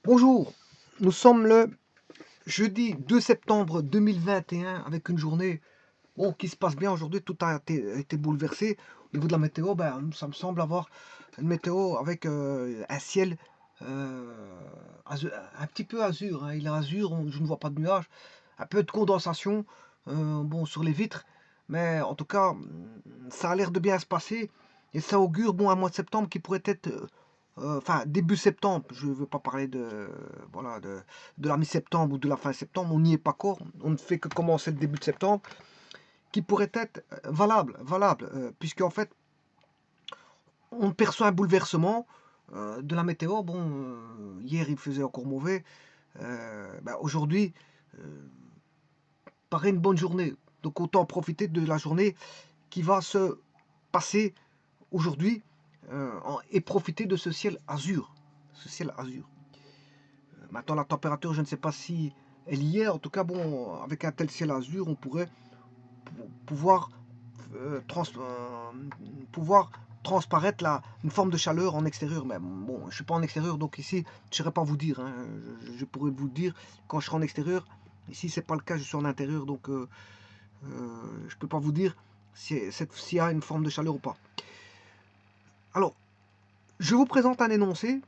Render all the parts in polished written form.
Bonjour, nous sommes le jeudi 2 septembre 2021 avec une journée qui se passe bien aujourd'hui. Tout a été bouleversé. Au niveau de la météo, ça me semble avoir une météo avec un ciel euh, un petit peu azur, hein. Il est azur, je ne vois pas de nuages, un peu de condensation sur les vitres, mais en tout cas, ça a l'air de bien se passer et ça augure un mois de septembre qui pourrait être enfin début septembre. Je ne veux pas parler voilà, de la mi-septembre ou de la fin septembre, on n'y est pas encore, on ne fait que commencer le début de septembre, qui pourrait être valable, puisque en fait, on perçoit un bouleversement de la météo. Hier il faisait encore mauvais, aujourd'hui paraît une bonne journée, donc autant profiter de la journée qui va se passer aujourd'hui et profiter de ce ciel azur. Ce ciel azur. Maintenant, la température, je ne sais pas si elle y est. En tout cas, avec un tel ciel azur, on pourrait pouvoir, pouvoir transparaître une forme de chaleur en extérieur. Mais bon, je ne suis pas en extérieur, donc ici, je ne saurais pas vous dire, hein. Je pourrais vous dire quand je serai en extérieur. Ici, c'est pas le cas, je suis en intérieur, donc je ne peux pas vous dire s'il y a une forme de chaleur ou pas. Alors, je vous présente un énoncé,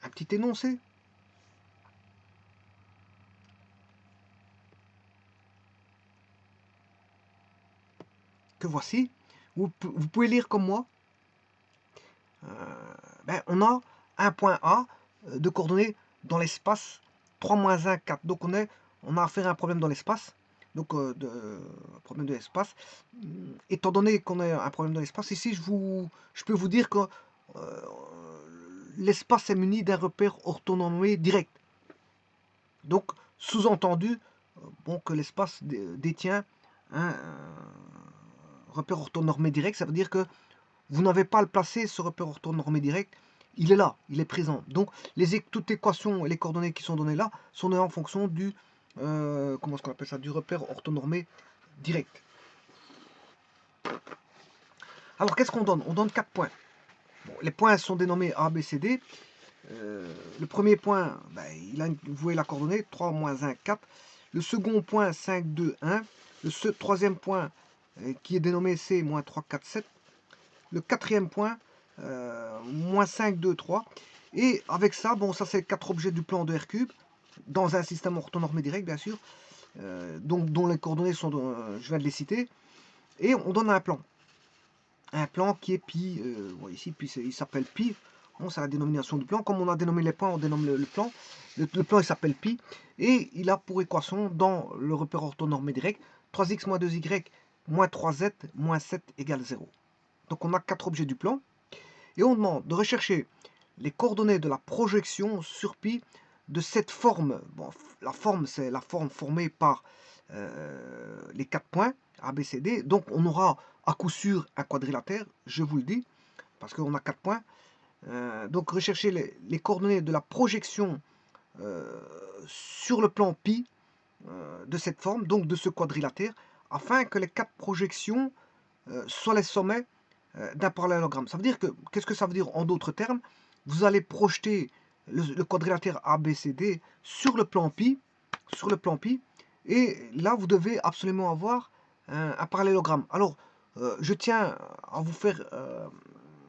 un petit énoncé, que voici. Vous pouvez lire comme moi. On a un point A de coordonnées dans l'espace 3 - 1, 4. Donc on a affaire à un problème dans l'espace. Donc un problème de l'espace. Étant donné qu'on a un problème dans l'espace, ici je peux vous dire que euh, l'espace est muni d'un repère orthonormé direct. Donc sous-entendu que l'espace détient un repère orthonormé direct, ça veut dire que vous n'avez pas à le placer, ce repère orthonormé direct, il est là, il est présent. Donc toutes les équations et les coordonnées qui sont données là sont données en fonction du comment est-ce qu'on appelle ça, du repère orthonormé direct. Alors qu'est-ce qu'on donne? On donne 4 points. Les points sont dénommés A, B, C, D. Le premier point, vous voyez la coordonnée 3 - 1, 4. Le second point 5, 2, 1. Le troisième point qui est dénommé C, -3, 4, 7. Le quatrième point, -5, 2, 3. Et avec ça, ça c'est 4 objets du plan de R3, dans un système orthonormé direct, bien sûr, dont les coordonnées sont, je viens de les citer. Et on donne un plan. Un plan qui est pi, ici, il s'appelle pi. Bon, c'est la dénomination du plan. Comme on a dénommé les points, on dénomme le plan. Le plan, il s'appelle pi. Et il a pour équation, dans le repère orthonormé direct, 3x moins 2y moins 3z moins 7 égale 0. Donc on a 4 objets du plan. Et on demande de rechercher les coordonnées de la projection sur pi de cette forme. La forme, c'est la forme formée par les 4 points A, B, C, D. Donc on aura à coup sûr un quadrilatère, je vous le dis, parce qu'on a 4 points. Donc rechercher les coordonnées de la projection sur le plan pi de cette forme, donc de ce quadrilatère, afin que les 4 projections soient les sommets d'un parallélogramme. Ça veut dire que, qu'est-ce que ça veut dire en d'autres termes? Vous allez projeter le quadrilatère ABCD sur le plan pi, et là vous devez absolument avoir un parallélogramme. Alors, je tiens à vous faire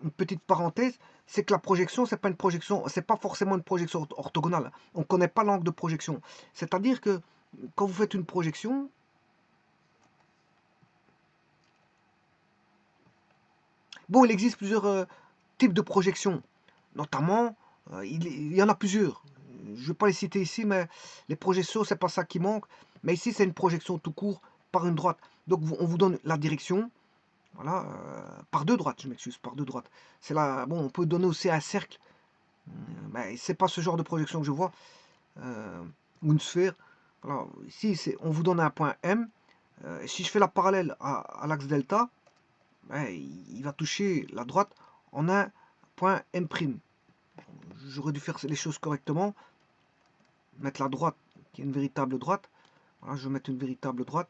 une petite parenthèse, c'est que la projection, c'est pas une projection, c'est pas forcément une projection orthogonale. On ne connaît pas l'angle de projection. C'est-à-dire que quand vous faites une projection, il existe plusieurs types de projections. Notamment, il y en a plusieurs. Je ne vais pas les citer ici, mais les projections, c'est pas ça qui manque. Mais ici, c'est une projection tout court par une droite. Donc, on vous donne la direction. Voilà, par deux droites, je m'excuse, par deux droites. C'est là, on peut donner aussi un cercle. Mais c'est pas ce genre de projection que je vois. Ou une sphère. Voilà, ici, on vous donne un point M. Si je fais la parallèle à l'axe delta, il va toucher la droite en un point M'. J'aurais dû faire les choses correctement. Mettre la droite, qui est une véritable droite. Voilà, je vais mettre une véritable droite.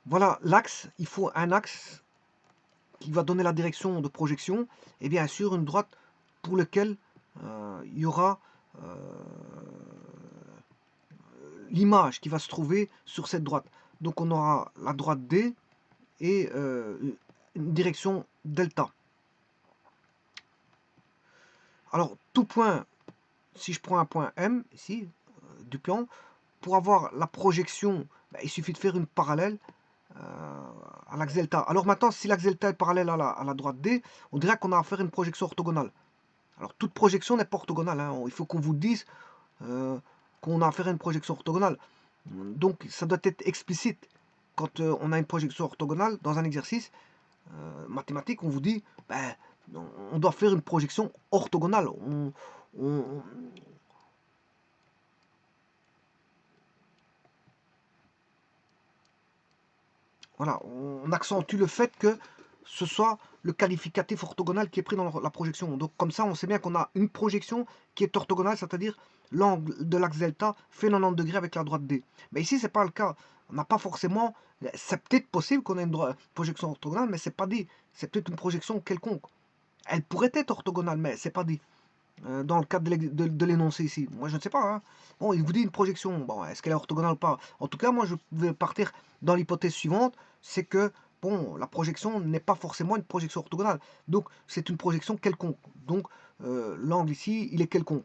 Voilà l'axe. Il faut un axe qui va donner la direction de projection, et bien sûr une droite pour laquelle il y aura l'image qui va se trouver sur cette droite. Donc on aura la droite D et une direction delta. Alors tout point, si je prends un point M ici du plan, pour avoir la projection, il suffit de faire une parallèle à l'axe delta. Alors maintenant, si l'axe delta est parallèle à la droite D, on dirait qu'on a à faire une projection orthogonale. Alors toute projection n'est pas orthogonale, hein. Il faut qu'on vous dise qu'on a à faire une projection orthogonale. Donc ça doit être explicite. Quand on a une projection orthogonale dans un exercice mathématique, on vous dit on doit faire une projection orthogonale. Voilà, on accentue le fait que ce soit le qualificatif orthogonal qui est pris dans la projection. Donc comme ça, on sait bien qu'on a une projection qui est orthogonale, c'est-à-dire l'angle de l'axe delta fait 90 degrés avec la droite D. Mais ici, c'est pas le cas. On n'a pas forcément... C'est peut-être possible qu'on ait une projection orthogonale, mais c'est pas dit. C'est peut-être une projection quelconque. Elle pourrait être orthogonale, mais c'est pas dit. Dans le cadre de l'énoncé ici. Moi, je ne sais pas. Hein. Bon, il vous dit une projection. Bon, est-ce qu'elle est orthogonale ou pas? En tout cas, moi, je vais partir dans l'hypothèse suivante, c'est que, bon, la projection n'est pas forcément une projection orthogonale. Donc, c'est une projection quelconque. Donc, l'angle ici, il est quelconque.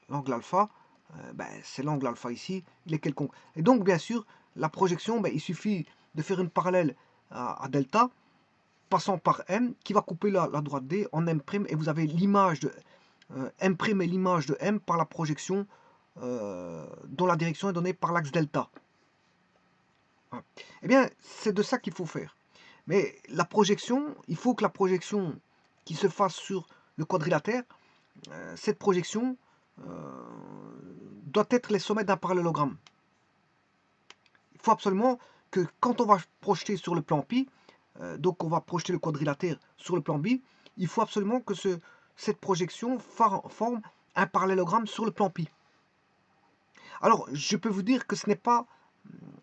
L'angle alpha, c'est l'angle alpha ici, il est quelconque. Et donc, bien sûr, la projection, il suffit de faire une parallèle à delta, passant par M, qui va couper la droite D en M', et vous avez l'image de M' et l'image de M par la projection dont la direction est donnée par l'axe delta. Voilà. Eh bien, c'est de ça qu'il faut faire. Mais la projection, il faut que la projection qui se fasse sur le quadrilatère, cette projection doit être les sommets d'un parallélogramme. Il faut absolument que quand on va projeter sur le plan pi, donc on va projeter le quadrilatère sur le plan B, il faut absolument que cette projection forme un parallélogramme sur le plan pi. Alors, je peux vous dire que ce n'est pas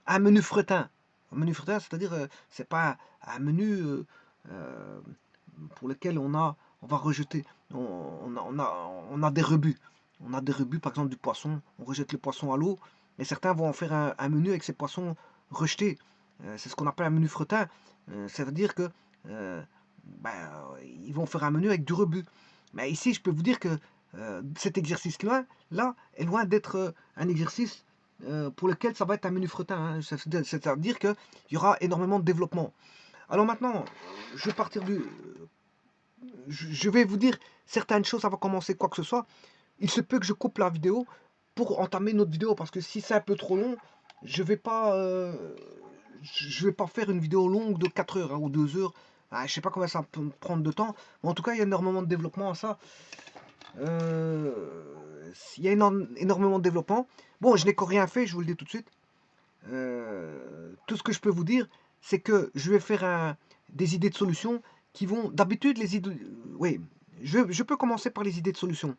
un menu fretin. Un menu fretin, c'est-à-dire, c'est pas un menu pour lequel on va rejeter. On a des rebuts. On a des rebuts, par exemple, du poisson. On rejette le poisson à l'eau. Mais certains vont en faire un menu avec ces poissons rejetés. C'est ce qu'on appelle un menu fretin. C'est-à-dire que ils vont faire un menu avec du rebut. Mais ici, je peux vous dire que cet exercice-là est loin d'être un exercice pour lequel ça va être un menu fretin. Hein. C'est-à-dire qu'il y aura énormément de développement. Alors maintenant, je vais partir du... Je vais vous dire certaines choses avant de commencer quoi que ce soit. Il se peut que je coupe la vidéo pour entamer notre vidéo, parce que si c'est un peu trop long, je vais pas faire une vidéo longue de 4 heures hein, ou 2 heures. Je sais pas combien ça peut prendre de temps, mais en tout cas, il y a énormément de développement à ça. Il y a énormément de développement. Bon, je n'ai encore rien fait, je vous le dis tout de suite. Tout ce que je peux vous dire, c'est que je vais faire des idées de solutions qui vont... D'habitude, les idées... Oui, je peux commencer par les idées de solutions.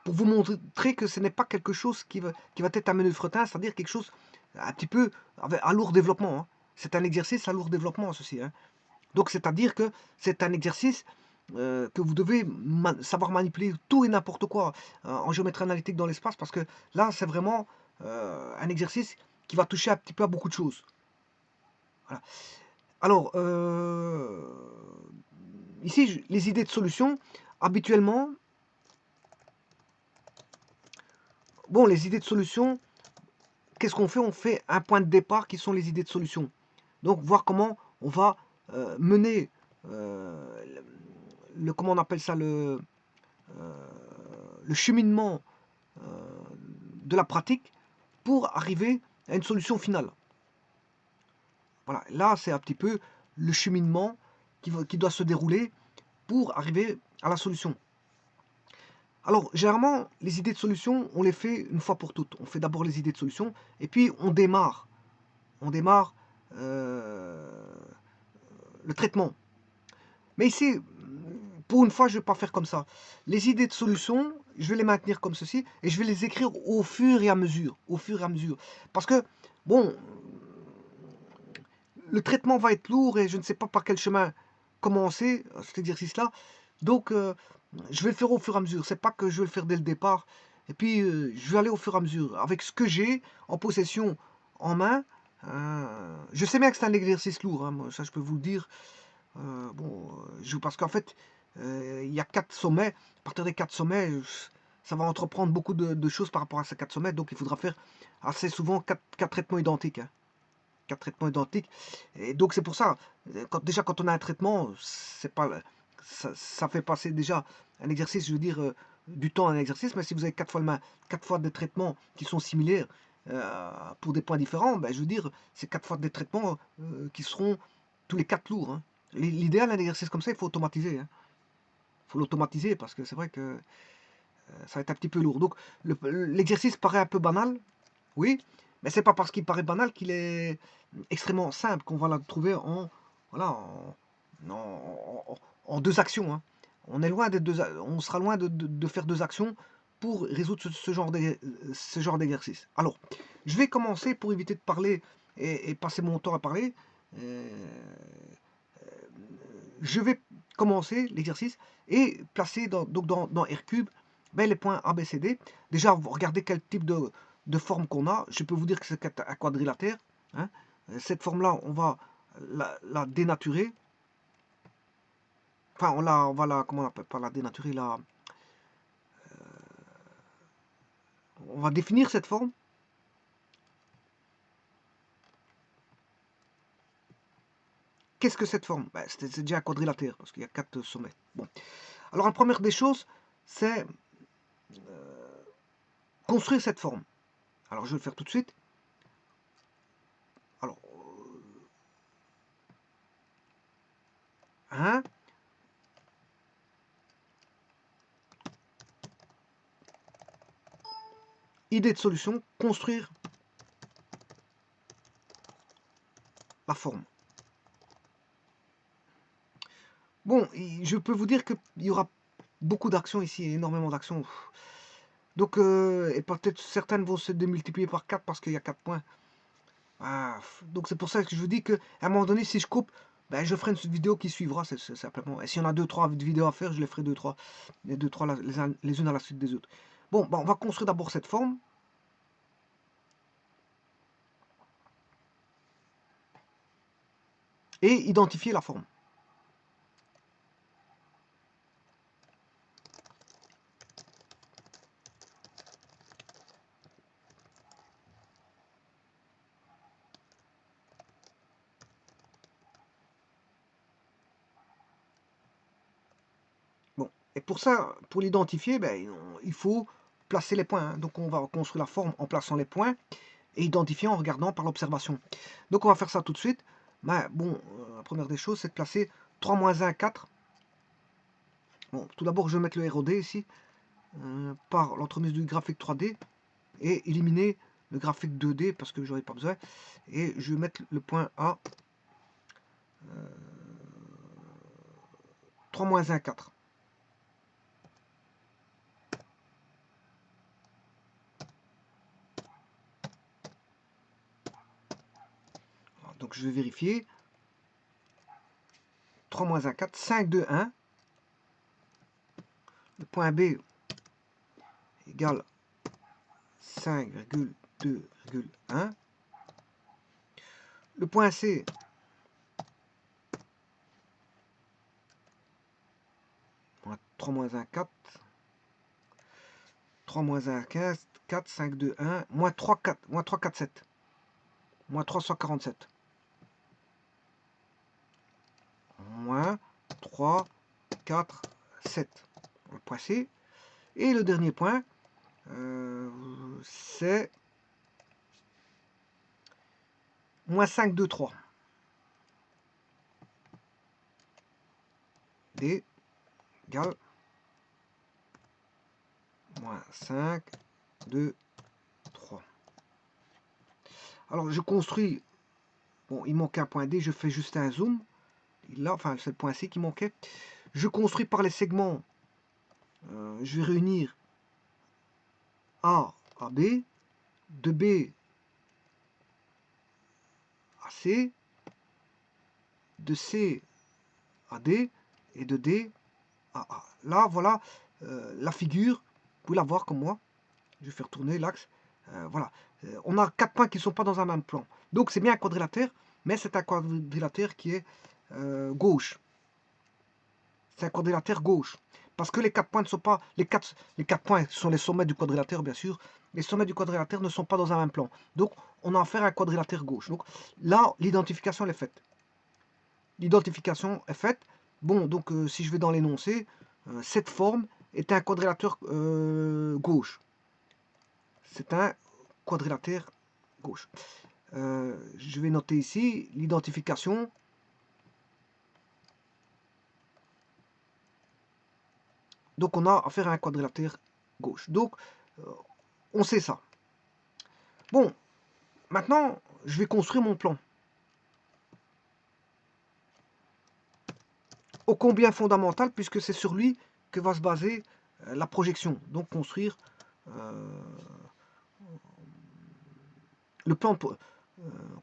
Pour vous montrer que ce n'est pas quelque chose qui va être un menu de fretin, c'est-à-dire quelque chose un petit peu à lourd développement. Hein. C'est un exercice à lourd développement, ceci. Hein. Donc, c'est-à-dire que c'est un exercice que vous devez savoir manipuler tout et n'importe quoi en géométrie analytique dans l'espace, parce que là, c'est vraiment un exercice qui va toucher un petit peu à beaucoup de choses. Voilà. Alors, ici, les idées de solution, habituellement, bon, les idées de solution, qu'est-ce qu'on fait? On fait un point de départ qui sont les idées de solution. Donc, voir comment on va mener comment on appelle ça, le cheminement de la pratique pour arriver à une solution finale. Voilà, là c'est un petit peu le cheminement qui doit se dérouler pour arriver à la solution. Alors, généralement, les idées de solution, on les fait une fois pour toutes. On fait d'abord les idées de solution, et puis on démarre. On démarre le traitement. Mais ici, pour une fois, je ne vais pas faire comme ça. Les idées de solution, je vais les maintenir comme ceci, et je vais les écrire au fur et à mesure. Au fur et à mesure. Parce que, bon, le traitement va être lourd et je ne sais pas par quel chemin commencer cet exercice-là. Donc, je vais le faire au fur et à mesure. C'est pas que je vais le faire dès le départ. Et puis, je vais aller au fur et à mesure. Avec ce que j'ai en possession, en main. Je sais bien que c'est un exercice lourd, hein, ça je peux vous le dire. Parce qu'en fait, il y a 4 sommets. À partir des 4 sommets, ça va entreprendre beaucoup de choses par rapport à ces 4 sommets. Donc, il faudra faire assez souvent 4 traitements identiques. Hein. 4 traitements identiques. Et donc, c'est pour ça, déjà quand on a un traitement, c'est pas, ça fait passer déjà un exercice, je veux dire, du temps à un exercice. Mais si vous avez 4 fois, 4 fois des traitements qui sont similaires pour des points différents, ben, je veux dire, c'est 4 fois des traitements qui seront tous les 4 lourds. Hein. L'idéal, un exercice comme ça, il faut automatiser. Hein. Il faut l'automatiser parce que c'est vrai que ça va être un petit peu lourd. Donc, l'exercice paraît un peu banal, oui, mais c'est pas parce qu'il paraît banal qu'il est extrêmement simple qu'on va le trouver en, voilà, en deux actions. Hein. On est loin on sera loin de faire deux actions pour résoudre ce genre d'exercice. Alors, je vais commencer pour éviter de parler et passer mon temps à parler. euh, je vais commencer l'exercice et placer dans R-cube ben, les points A, B, C, D. Déjà, regardez quel type de forme qu'on a. Je peux vous dire que c'est un quadrilatère. Hein. Cette forme-là, on va la dénaturer. Enfin, on va la, comment on appelle, pas la dénaturer, on va définir cette forme. Qu'est-ce que cette forme? Ben, c'est déjà un quadrilatère, parce qu'il y a 4 sommets. Bon. Alors, la première des choses, c'est construire cette forme. Alors, je vais le faire tout de suite. Alors, 1, idée de solution, construire la forme. Bon, je peux vous dire qu'il y aura beaucoup d'actions ici, énormément d'actions. Donc, et peut-être certaines vont se démultiplier par 4 parce qu'il y a 4 points. Donc c'est pour ça que je vous dis qu'à un moment donné, si je coupe, ben, je ferai une vidéo qui suivra, c'est simplement. Et s'il y en a 2-3 vidéos à faire, je les ferai 2-3, les 2-3 les unes à la suite des autres. Bon, ben, on va construire d'abord cette forme. Et identifier la forme. Bon, et pour ça, pour l'identifier, ben, il faut placer les points. Hein. Donc on va construire la forme en plaçant les points et identifier en regardant par l'observation. Donc on va faire ça tout de suite. Ben, bon, la première des choses, c'est de placer 3 moins 1, 4. Bon, tout d'abord, je vais mettre le ROD ici, par l'entremise du graphique 3D, et éliminer le graphique 2D parce que j'en ai pas besoin. Et je vais mettre le point A, 3 moins 1, 4. Donc je vais vérifier. 3 moins 1, 4, 5, 2, 1. Le point B égale 5,2,1. Le point C, moins 3 moins 1, 4. 3 moins 1, 15, 4, 5, 2, 1. Moins 3, 4, moins 3, 4, 7. Moins 347. Moins 3, 4, 7. Le point C. Et le dernier point, c'est moins 5, 2, 3. D égale moins 5, 2, 3. Alors je construis, bon il manque un point D, je fais juste un zoom. Là, enfin c'est le point C qui manquait. Je construis par les segments, je vais réunir A à B, de B à C, de C à D et de D à A. Là, voilà la figure. Vous pouvez la voir comme moi. Je vais faire tourner l'axe. Voilà. On a 4 points qui ne sont pas dans un même plan. Donc, c'est bien un quadrilatère, mais c'est un quadrilatère qui est gauche. C'est un quadrilatère gauche. Parce que les 4 points ne sont pas... Les 4 points sont les sommets du quadrilatère, bien sûr. Les sommets du quadrilatère ne sont pas dans un même plan. Donc, on a affaire à un quadrilatère gauche. Donc, là, l'identification, elle est faite. L'identification est faite. Bon, donc, si je vais dans l'énoncé, cette forme est un quadrilatère gauche. C'est un quadrilatère gauche. Je vais noter ici l'identification. Donc, on a affaire à un quadrilatère gauche. Donc, on sait ça. Bon, maintenant, je vais construire mon plan. Ô combien fondamental, puisque c'est sur lui que va se baser la projection. Donc, construire le plan,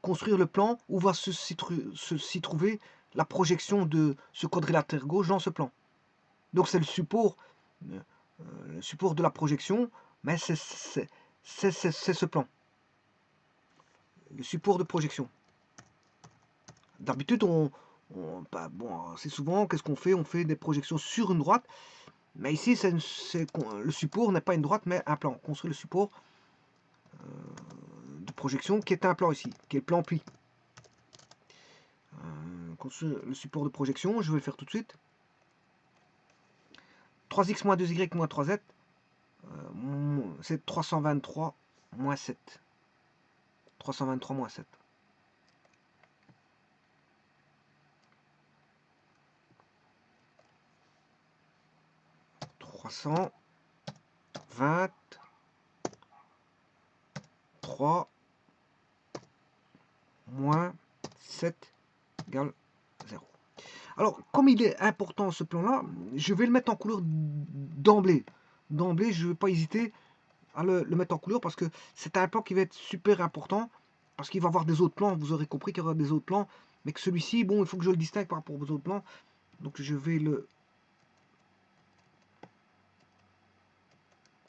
construire le plan où va s'y trouver la projection de ce quadrilatère gauche dans ce plan. Donc, c'est le support de la projection, mais c'est ce plan. Le support de projection. D'habitude, c'est souvent, qu'est-ce qu'on fait? On fait des projections sur une droite, mais ici, le support n'est pas une droite, mais un plan. On construit le support de projection qui est un plan ici, qui est le plan pli. Construire le support de projection, je vais le faire tout de suite. 3x moins 2y moins 3z, c'est 323 moins 7. 323 moins 7. Moins 7 égale 0. Alors, comme il est important ce plan-là, je vais le mettre en couleur d'emblée. D'emblée, je ne vais pas hésiter à le mettre en couleur parce que c'est un plan qui va être super important. Parce qu'il va y avoir des autres plans, vous aurez compris qu'il y aura des autres plans. Mais que celui-ci, bon, il faut que je le distingue par rapport aux autres plans. Donc, je vais le...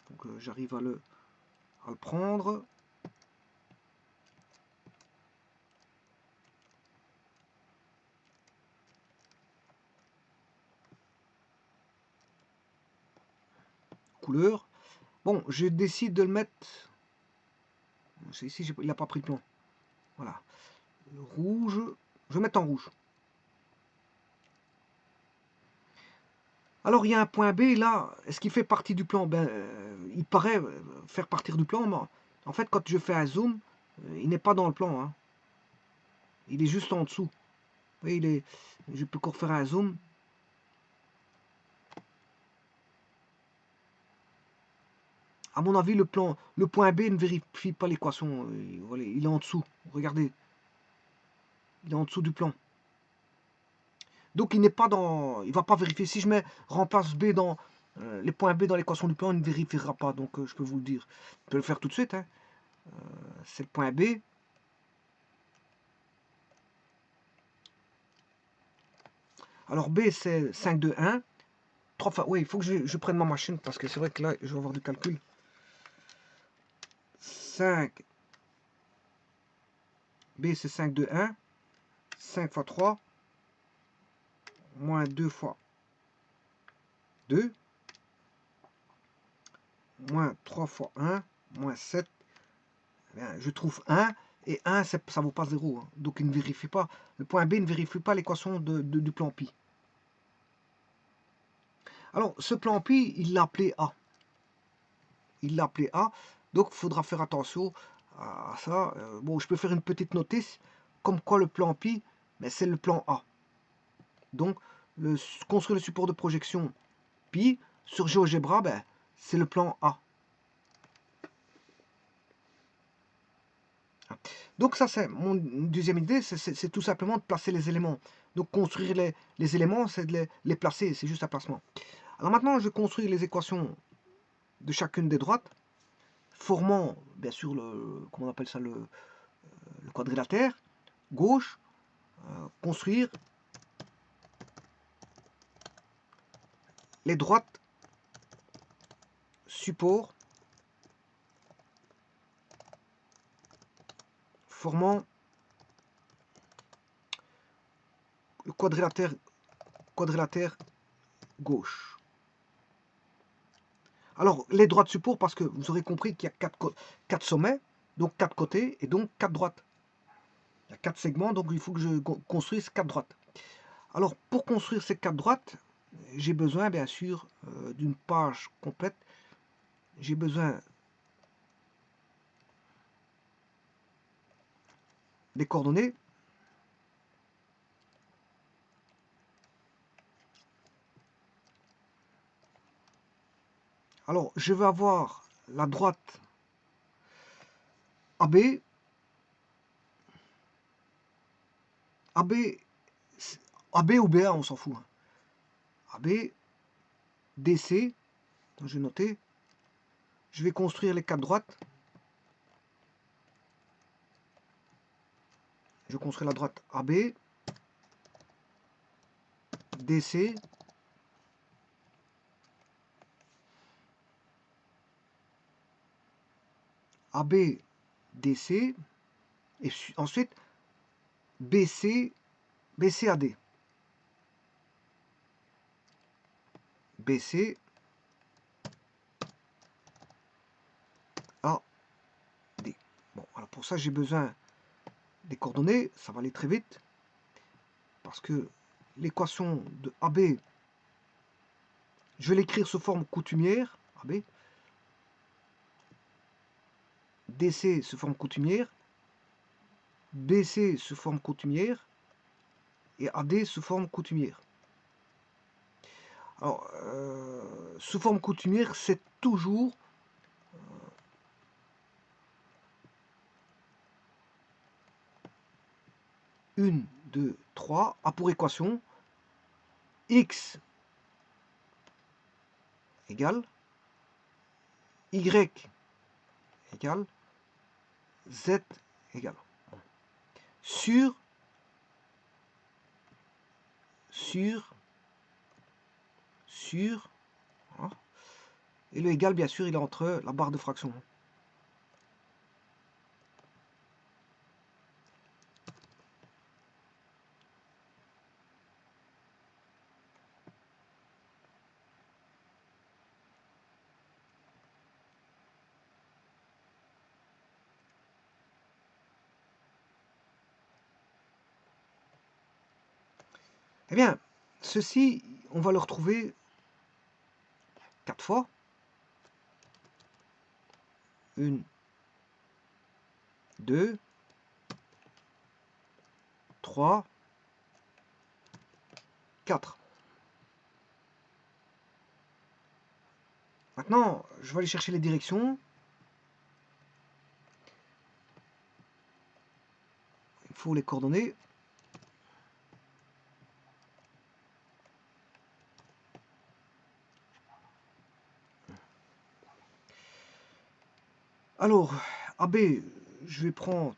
Donc, j'arrive à le prendre. Couleur. Bon, je décide de le mettre... Ici, il n'a pas pris de plan. Voilà. Le rouge. Je vais mettre en rouge. Alors, il y a un point B, là. Est-ce qu'il fait partie du plan? Ben, il paraît faire partie du plan, mais en fait, quand je fais un zoom, il n'est pas dans le plan. Hein. Il est juste en dessous. Vous voyez, je peux encore faire un zoom. À mon avis, le point B ne vérifie pas l'équation. Il est en dessous. Regardez. Il est en dessous du plan. Donc il n'est pas dans. Il ne va pas vérifier. Si je remplace B dans les points B dans l'équation du plan, il ne vérifiera pas. Donc je peux vous le dire. Je peux le faire tout de suite. Hein. C'est le point B. Alors B c'est 5, 2, 1. 3 fois. Oui, il faut que je prenne ma machine parce que c'est vrai que là je vais avoir du calcul. 5. B c'est 5, 2, 1. 5 fois 3. Moins 2 fois 2. Moins 3 fois 1. Moins 7. Bien, je trouve 1. Et 1, ça ne vaut pas 0. Hein. Donc il ne vérifie pas. Le point B ne vérifie pas l'équation du plan pi. Alors, ce plan pi, il l'a appelé A. Il l'a appelé A. Donc, il faudra faire attention à ça. Bon, je peux faire une petite notice. Comme quoi le plan pi, mais c'est le plan A. Donc, construire le support de projection pi sur GeoGebra, ben, c'est le plan A. Donc ça, c'est mon deuxième idée, c'est tout simplement de placer les éléments. Donc construire les éléments, c'est de les placer, c'est juste un placement. Alors maintenant, je construis les équations de chacune des droites, formant bien sûr comment on appelle ça, le quadrilatère, gauche, construire les droites support formant le quadrilatère gauche. Alors, les droites support, parce que vous aurez compris qu'il y a 4 sommets, donc 4 côtés, et donc 4 droites. Il y a 4 segments, donc il faut que je construise 4 droites. Alors, pour construire ces 4 droites, j'ai besoin, bien sûr, d'une page complète. J'ai besoin des coordonnées. Alors, je vais avoir la droite AB. AB ou BA, on s'en fout. AB, DC, donc je vais noter. Je vais construire les 4 droites. Je construis la droite AB, DC, AB, DC, et ensuite BC, BCAD. BC, AD. Bon, alors pour ça, j'ai besoin des coordonnées. Ça va aller très vite. Parce que l'équation de AB, je vais l'écrire sous forme coutumière. AB. DC sous forme coutumière. BC sous forme coutumière. Et AD sous forme coutumière. Alors, sous forme coutumière, c'est toujours une, 2, 3 a pour équation x égale y égale z égale sur voilà. Et le égal, bien sûr, il est entre la barre de fraction. Eh bien, ceci, on va le retrouver 4 fois. 1, 2, 3, 4. Maintenant, je vais aller chercher les directions. Il faut les coordonnées. Alors, AB, je vais prendre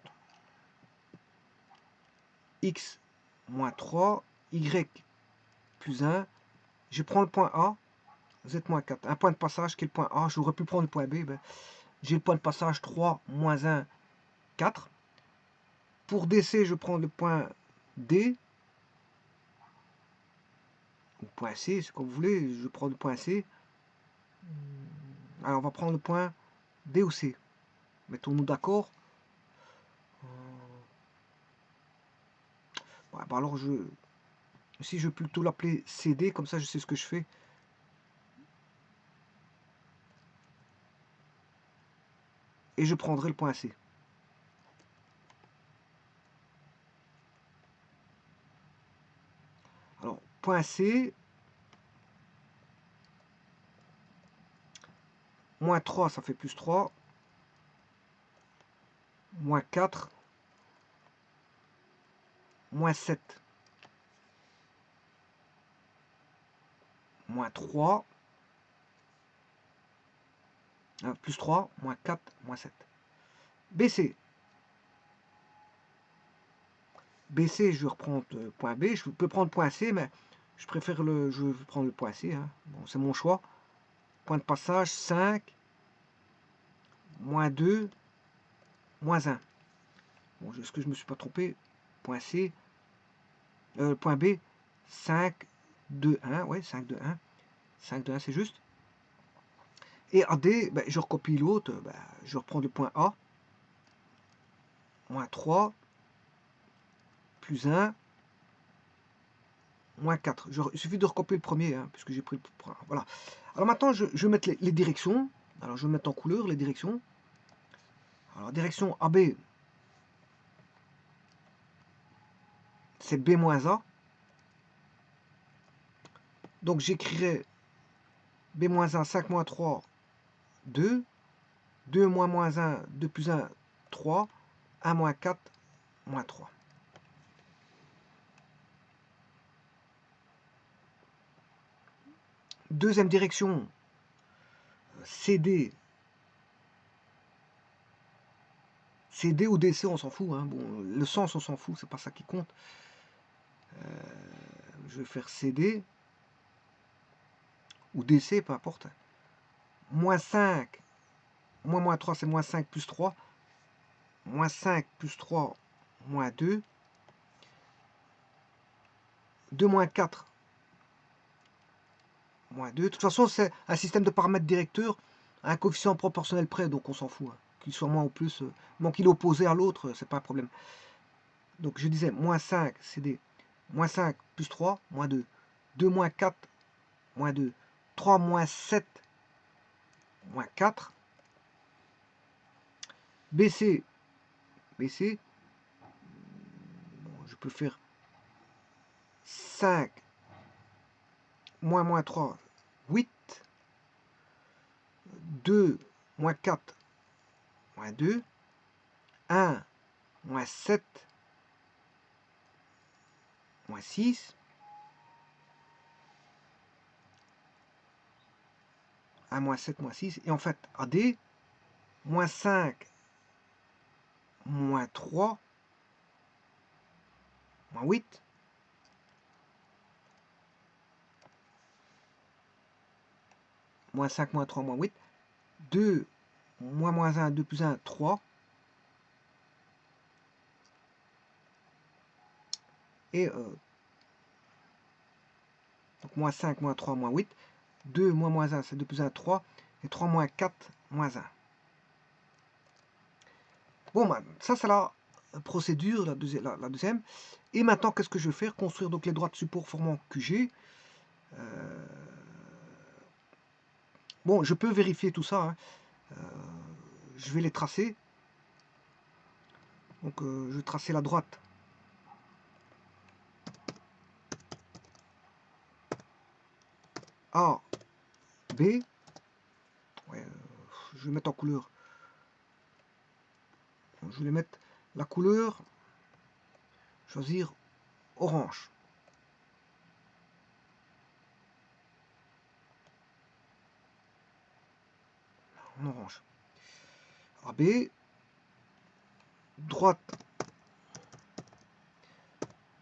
x moins 3, y plus 1. Je prends le point A, z moins 4. Un point de passage qui est le point A. J'aurais pu prendre le point B. Ben, j'ai le point de passage 3 moins 1, 4. Pour DC, je prends le point D. Ou point C, c'est comme vous voulez. Je prends le point C. Alors, on va prendre le point D ou C. Mettons-nous d'accord. Ouais, bah alors, si je vais plutôt l'appeler CD, comme ça, je sais ce que je fais. Et je prendrai le point C. Alors, point C, moins 3, ça fait plus 3. Moins 4. Moins 7. Moins 3. Plus 3, moins 4, moins 7. BC. BC, je vais reprendre point B. Je peux prendre point C, mais Je préfère je vais prendre le point C, hein. Bon, c'est mon choix. Point de passage, 5, moins 2, moins 1. Bon, est-ce que je ne me suis pas trompé? Point C, point B, 5, 2, 1. Ouais, 5, 2, 1. 5, 2, 1, c'est juste. Et AD, ben, je recopie l'autre. Ben, je reprends le point A. Moins 3, plus 1, moins 4. Il suffit de recopier le premier, hein, puisque j'ai pris le point. Voilà. Alors maintenant, je vais mettre les directions. Alors, je vais mettre en couleur les directions. Alors, direction AB, c'est B moins A. Donc, j'écrirai B moins 1, 5 moins 3, 2. 2 moins moins 1, 2 plus 1, 3. 1 moins 4, moins 3. Deuxième direction, CD. CD ou DC, on s'en fout. Hein. Bon, le sens, on s'en fout, c'est pas ça qui compte. Je vais faire CD ou DC, peu importe. Moins 5, moins 3, c'est moins 5 plus 3. Moins 5 plus 3, moins 2. 2 moins 4, moins 2. De toute façon, c'est un système de paramètres directeurs à un coefficient proportionnel près, donc on s'en fout. Hein. Qu'il soit moins ou plus, donc qu'il est opposé à l'autre, c'est pas un problème. Donc je disais, moins 5, CD. Moins 5 plus 3, moins 2. 2 moins 4, moins 2. 3 moins 7, moins 4. BC, BC, bon, je peux faire 5, moins 3, 8. 2, moins 4, moins 2. 1, moins 7, moins 6. 1, moins 7, moins 6. Et en fait, AD, moins 5, moins 3, moins 8. Moins 5, moins 3, moins 8. 2, moins 1, 2 plus 1, 3. Et donc moins 5, moins 3, moins 8. 2, moins 1, c'est 2 plus 1, 3. Et 3, moins 4, moins 1. Bon, ben, ça c'est la procédure, la deuxième. Et maintenant, qu'est-ce que je vais faire? Construire donc les droites support formant QG. Bon, je peux vérifier tout ça. Hein. Je vais les tracer. Donc, je vais tracer la droite. A, B. Ouais, je vais mettre en couleur. Je vais mettre la couleur. Choisir orange. En orange. AB. Droite.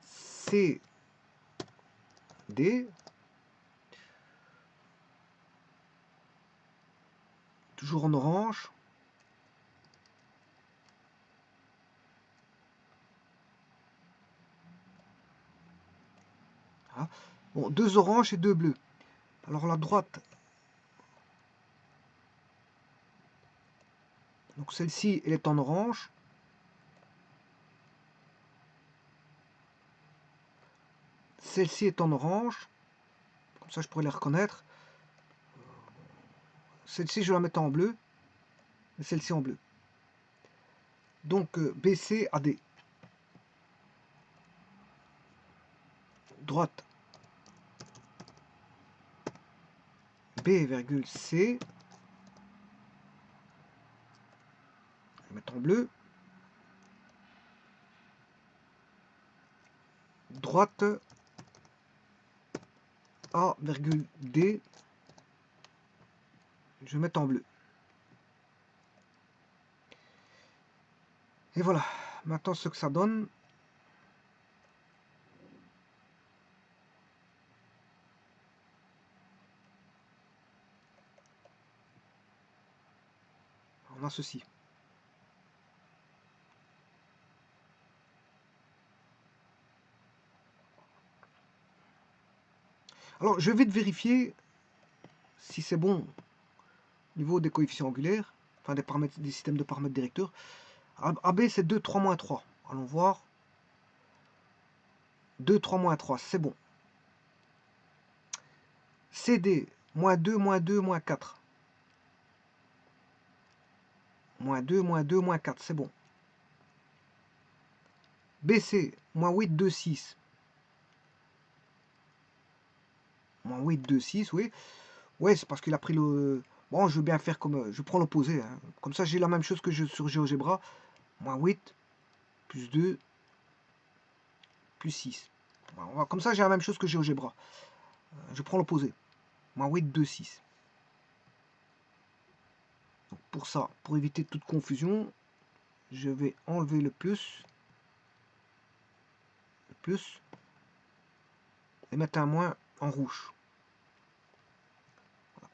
C, D. Toujours en orange. Voilà. Bon, 2 oranges et 2 bleus. Alors la droite, donc celle-ci, elle est en orange. Celle-ci est en orange. Comme ça, je pourrais les reconnaître. Celle-ci, je vais la mettre en bleu. Et celle-ci en bleu. Donc, BC, AD. Droite. B, virgule C. Je vais mettre en bleu. Droite. A, virgule D. Je vais mettre en bleu. Et voilà. Maintenant, ce que ça donne. on a ceci. Alors, je vais vite vérifier si c'est bon au niveau des coefficients angulaires, enfin des paramètres, des systèmes de paramètres directeurs. AB, c'est 2, 3, moins 3. Allons voir. 2, 3, moins 3, c'est bon. CD, moins 2, moins 2, moins 4. Moins 2, moins 2, moins 4, c'est bon. BC, moins 8, 2, 6. Moins 8, 2, 6, oui. Ouais, c'est parce qu'il a pris le... Bon, je veux bien faire comme... Je prends l'opposé. Hein. Comme ça, j'ai la même chose que sur GeoGebra. Moins 8, plus 2, plus 6. Comme ça, j'ai la même chose que GeoGebra. Je prends l'opposé. Moins 8, 2, 6. Donc pour ça, pour éviter toute confusion, je vais enlever le plus, et mettre un moins en rouge.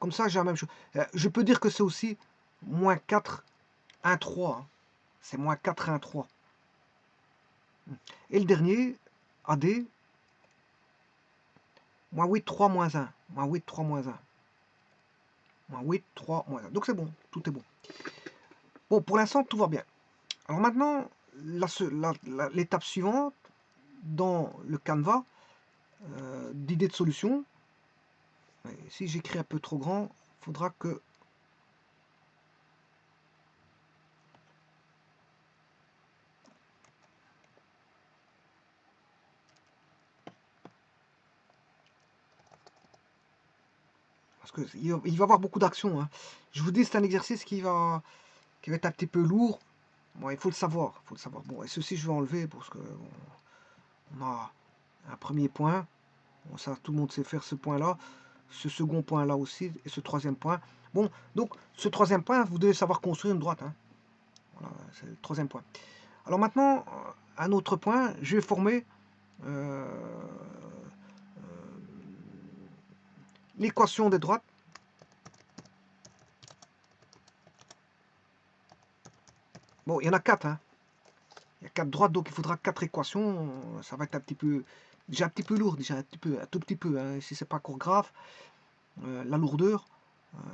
Comme ça, j'ai la même chose. Je peux dire que c'est aussi moins 4, 1, 3. Hein. C'est moins 4, 1, 3. Et le dernier, AD, moins 8, 3, moins 1. Moins 8, 3, moins 1. Moins 8, 3, moins 1. Donc c'est bon, tout est bon. Bon, pour l'instant, tout va bien. Alors maintenant, l'étape suivante, dans le canevas d'idées de solution, si j'écris un peu trop grand, il faudra que... Parce qu'il va y avoir beaucoup d'actions. Hein. Je vous dis, c'est un exercice qui va être un petit peu lourd. Bon, il faut le savoir. Bon, et ceci, je vais enlever parce que bon, on a un premier point. Bon, ça, tout le monde sait faire ce point-là. Ce second point-là aussi. Et ce troisième point. Bon, donc, ce troisième point, vous devez savoir construire une droite. Hein. Voilà, c'est le troisième point. Alors maintenant, un autre point, je vais former l'équation des droites. Bon, il y en a 4. Hein. Il y a 4 droites, donc il faudra 4 équations. Ça va être un petit peu, déjà un petit peu lourd, déjà un tout petit peu. Hein. Si c'est pas chorégraphe, la lourdeur,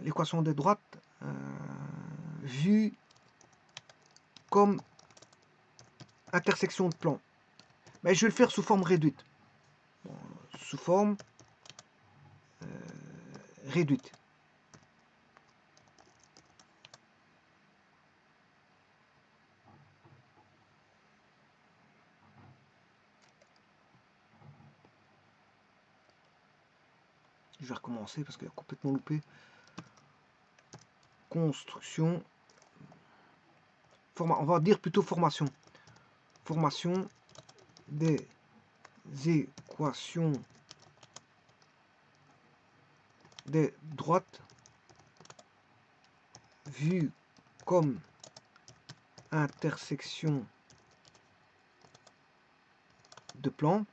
l'équation des droites vue comme intersection de plans. Mais je vais le faire sous forme réduite. Bon, sous forme réduite. Je vais recommencer parce qu'il a complètement loupé. Construction. On va dire plutôt formation. Formation des équations des droites vues comme intersection de plans.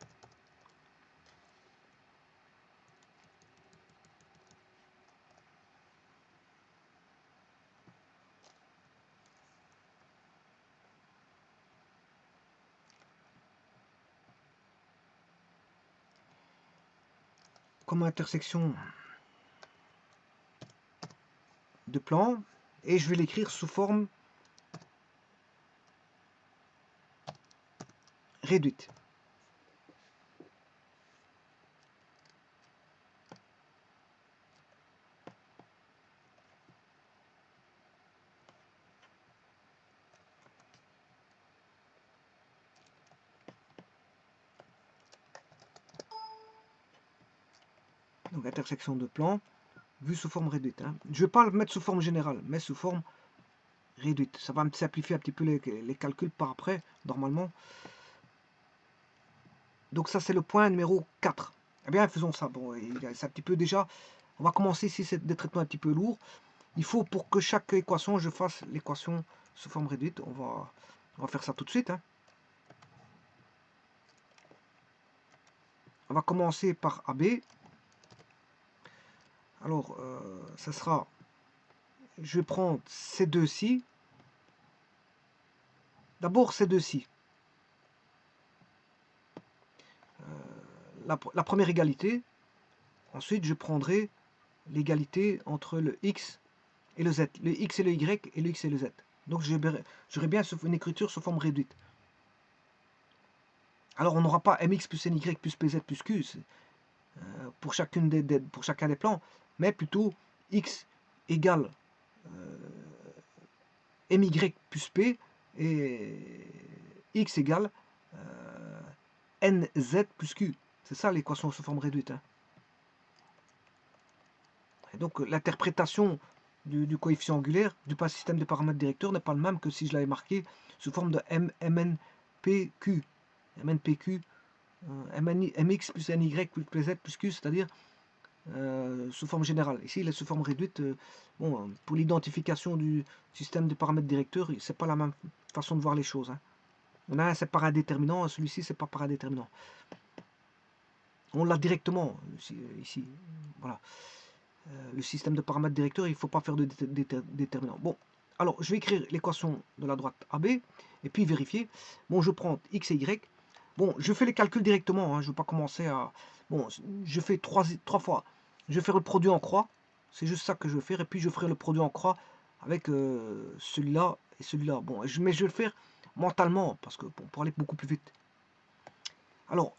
Comme intersection de plans, et je vais l'écrire sous forme réduite. Donc intersection de plans, vue sous forme réduite. Hein. Je ne vais pas le mettre sous forme générale, mais sous forme réduite. Ça va me simplifier un petit peu les calculs par après, normalement. Donc ça, c'est le point numéro 4. Eh bien, faisons ça. Bon, c'est un petit peu déjà... On va commencer ici, c'est des traitements un petit peu lourds. Il faut, pour que chaque équation, je fasse l'équation sous forme réduite. On va faire ça tout de suite. Hein. On va commencer par AB. Alors, ça sera... Je vais prendre ces deux-ci. D'abord ces deux-ci. La première égalité. Ensuite, je prendrai l'égalité entre le x et le z. Le x et le y et le x et le z. Donc j'aurai bien une écriture sous forme réduite. Alors on n'aura pas mx plus ny plus pz plus q pour chacun des plans, mais plutôt x égale my plus p et x égale nz plus q. C'est ça l'équation sous forme réduite. Hein. Et donc l'interprétation du coefficient angulaire du système de paramètres directeurs n'est pas le même que si je l'avais marqué sous forme de MNPQ. MNPQ, MX plus NY plus Z plus Q, c'est-à-dire sous forme générale. Ici, il est sous forme réduite. Bon, pour l'identification du système de paramètres directeurs, c'est pas la même façon de voir les choses. Hein. On a un, c'est par un déterminant, celui-ci, c'est pas par un déterminant. On l'a directement ici. Voilà. Le système de paramètres directeurs, il ne faut pas faire de déterminant. Bon, alors je vais écrire l'équation de la droite AB et puis vérifier. Bon, je prends x et y. Bon, je fais les calculs directement. Hein, je ne vais pas commencer à. Bon, je fais trois fois. Je vais faire le produit en croix. C'est juste ça que je vais faire. Et puis je ferai le produit en croix avec celui-là et celui-là. Bon, mais je vais le faire mentalement parce que pour aller beaucoup plus vite. Alors,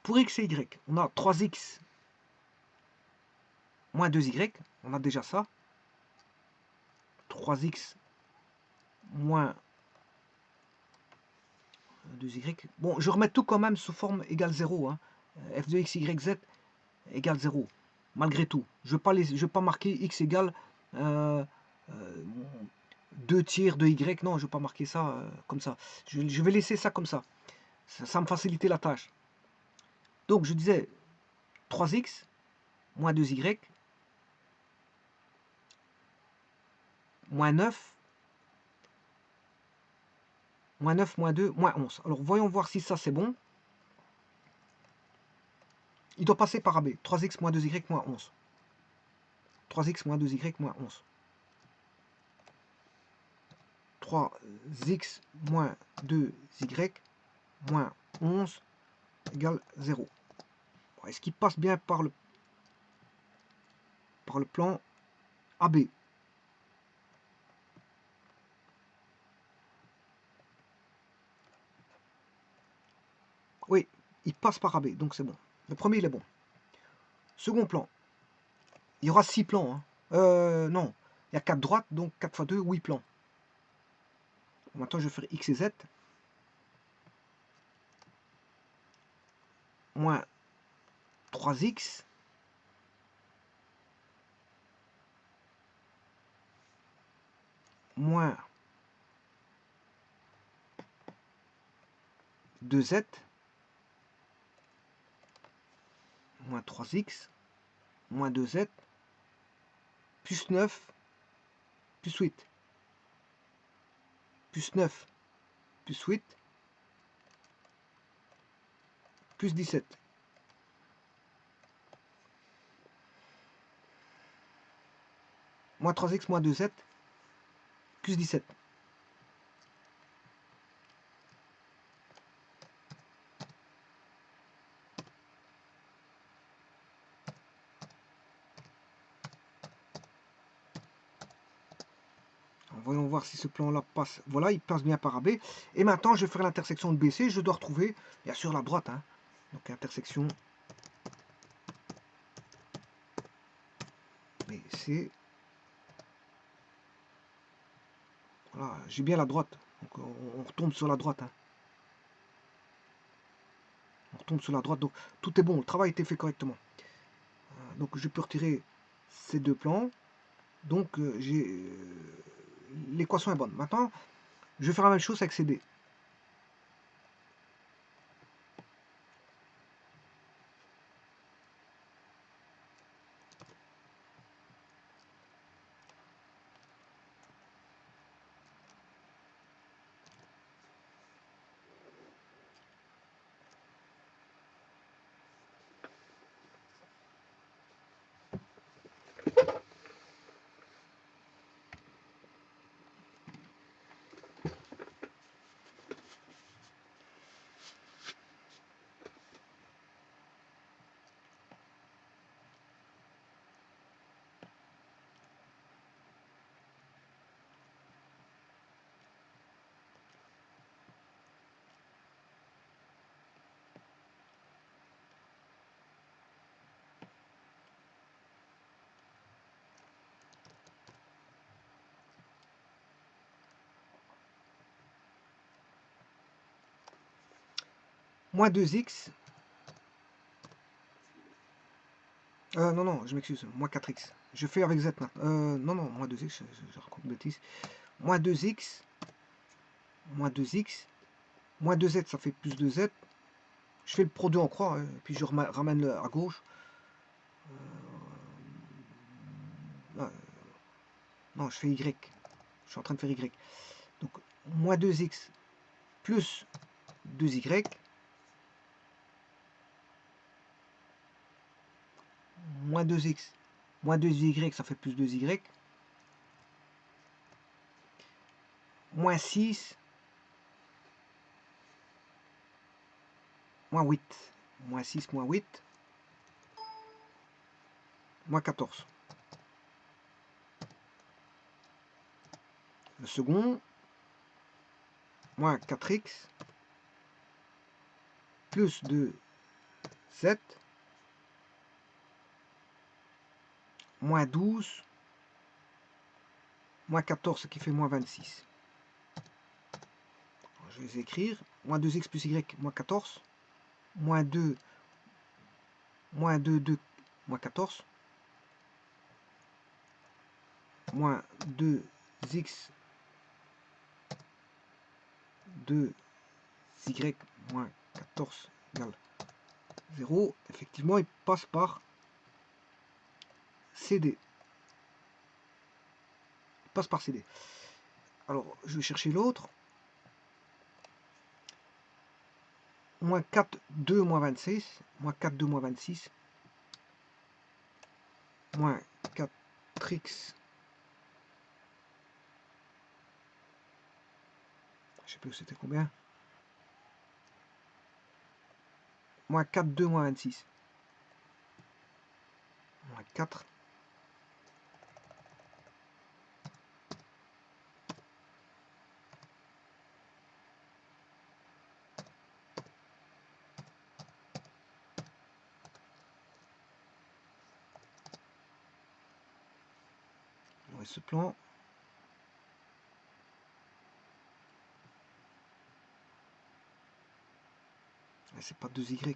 pour x et y, on a 3x moins 2y, on a déjà ça. 3x moins 2y. Bon, je remets tout quand même sous forme égale 0. Hein. f de x, y, z égale 0. Malgré tout. Je ne vais pas marquer x égale 2 tiers de y. Non, je ne vais pas marquer ça comme ça. Je vais laisser ça comme ça. Ça me faciliter la tâche. Donc, je disais 3x moins 2y moins 9, moins 9, moins 2, moins 11. Alors, voyons voir si ça, c'est bon. Il doit passer par AB. 3x moins 2y moins 11. 3x moins 2y moins 11. 3x moins 2y moins 11 égale 0. Bon, est-ce qu'il passe bien par le plan AB? Oui, il passe par AB, donc c'est bon. Le premier, il est bon. Second plan. Il y aura 6 plans. Hein. Non, il y a 4 droites, donc 4 fois 2, 8 plans. Maintenant, je vais faire x et z. Moins 3x. Moins 2z. Moins 3x. Moins 2z. Plus 9. Plus 8. Plus 9. Plus 8. Plus 17. Moins 3x moins 2z. Plus 17. Voyons voir si ce plan-là passe. Voilà, il passe bien par AB. Et maintenant, je vais faire l'intersection de BC. Je dois retrouver, bien sûr, la droite. Hein. Donc, intersection BC. Voilà, j'ai bien la droite. Donc, on retombe sur la droite. Hein. On retombe sur la droite. Donc, tout est bon. Le travail a été fait correctement. Donc, je peux retirer ces deux plans. Donc, l'équation est bonne. Maintenant, je vais faire la même chose avec CD. moins 2x. Non, non, je m'excuse, moins 4x. Je fais avec z maintenant. Non, non, moins 2x, je raconte une bêtise. Moins 2x, moins 2x, moins 2z, ça fait plus 2z. Je fais le produit en croix, hein, puis je ramène le à gauche. Non, je fais y. Je suis en train de faire y. Donc, moins 2x plus 2y, moins 2x, moins 2y, ça fait plus 2y, moins 6, moins 8, moins 6, moins 8, moins 14. Le second, moins 4x, plus 2z, moins 12, moins 14, ce qui fait moins 26. Alors, je vais les écrire. Moins 2x plus y, moins 14. Moins 2, moins 2, 2, moins 14. Moins 2x, 2y, moins 14 égale 0. Effectivement, il passe par CD. Il passe par CD. Alors, je vais chercher l'autre. Moins 4, 2, moins 26. Moins 4, 2, moins 26. Moins 4x. Je sais plus c'était combien. Moins 4, 2, moins 26. Moins 4. Ouais, ce plan. C'est pas 2y.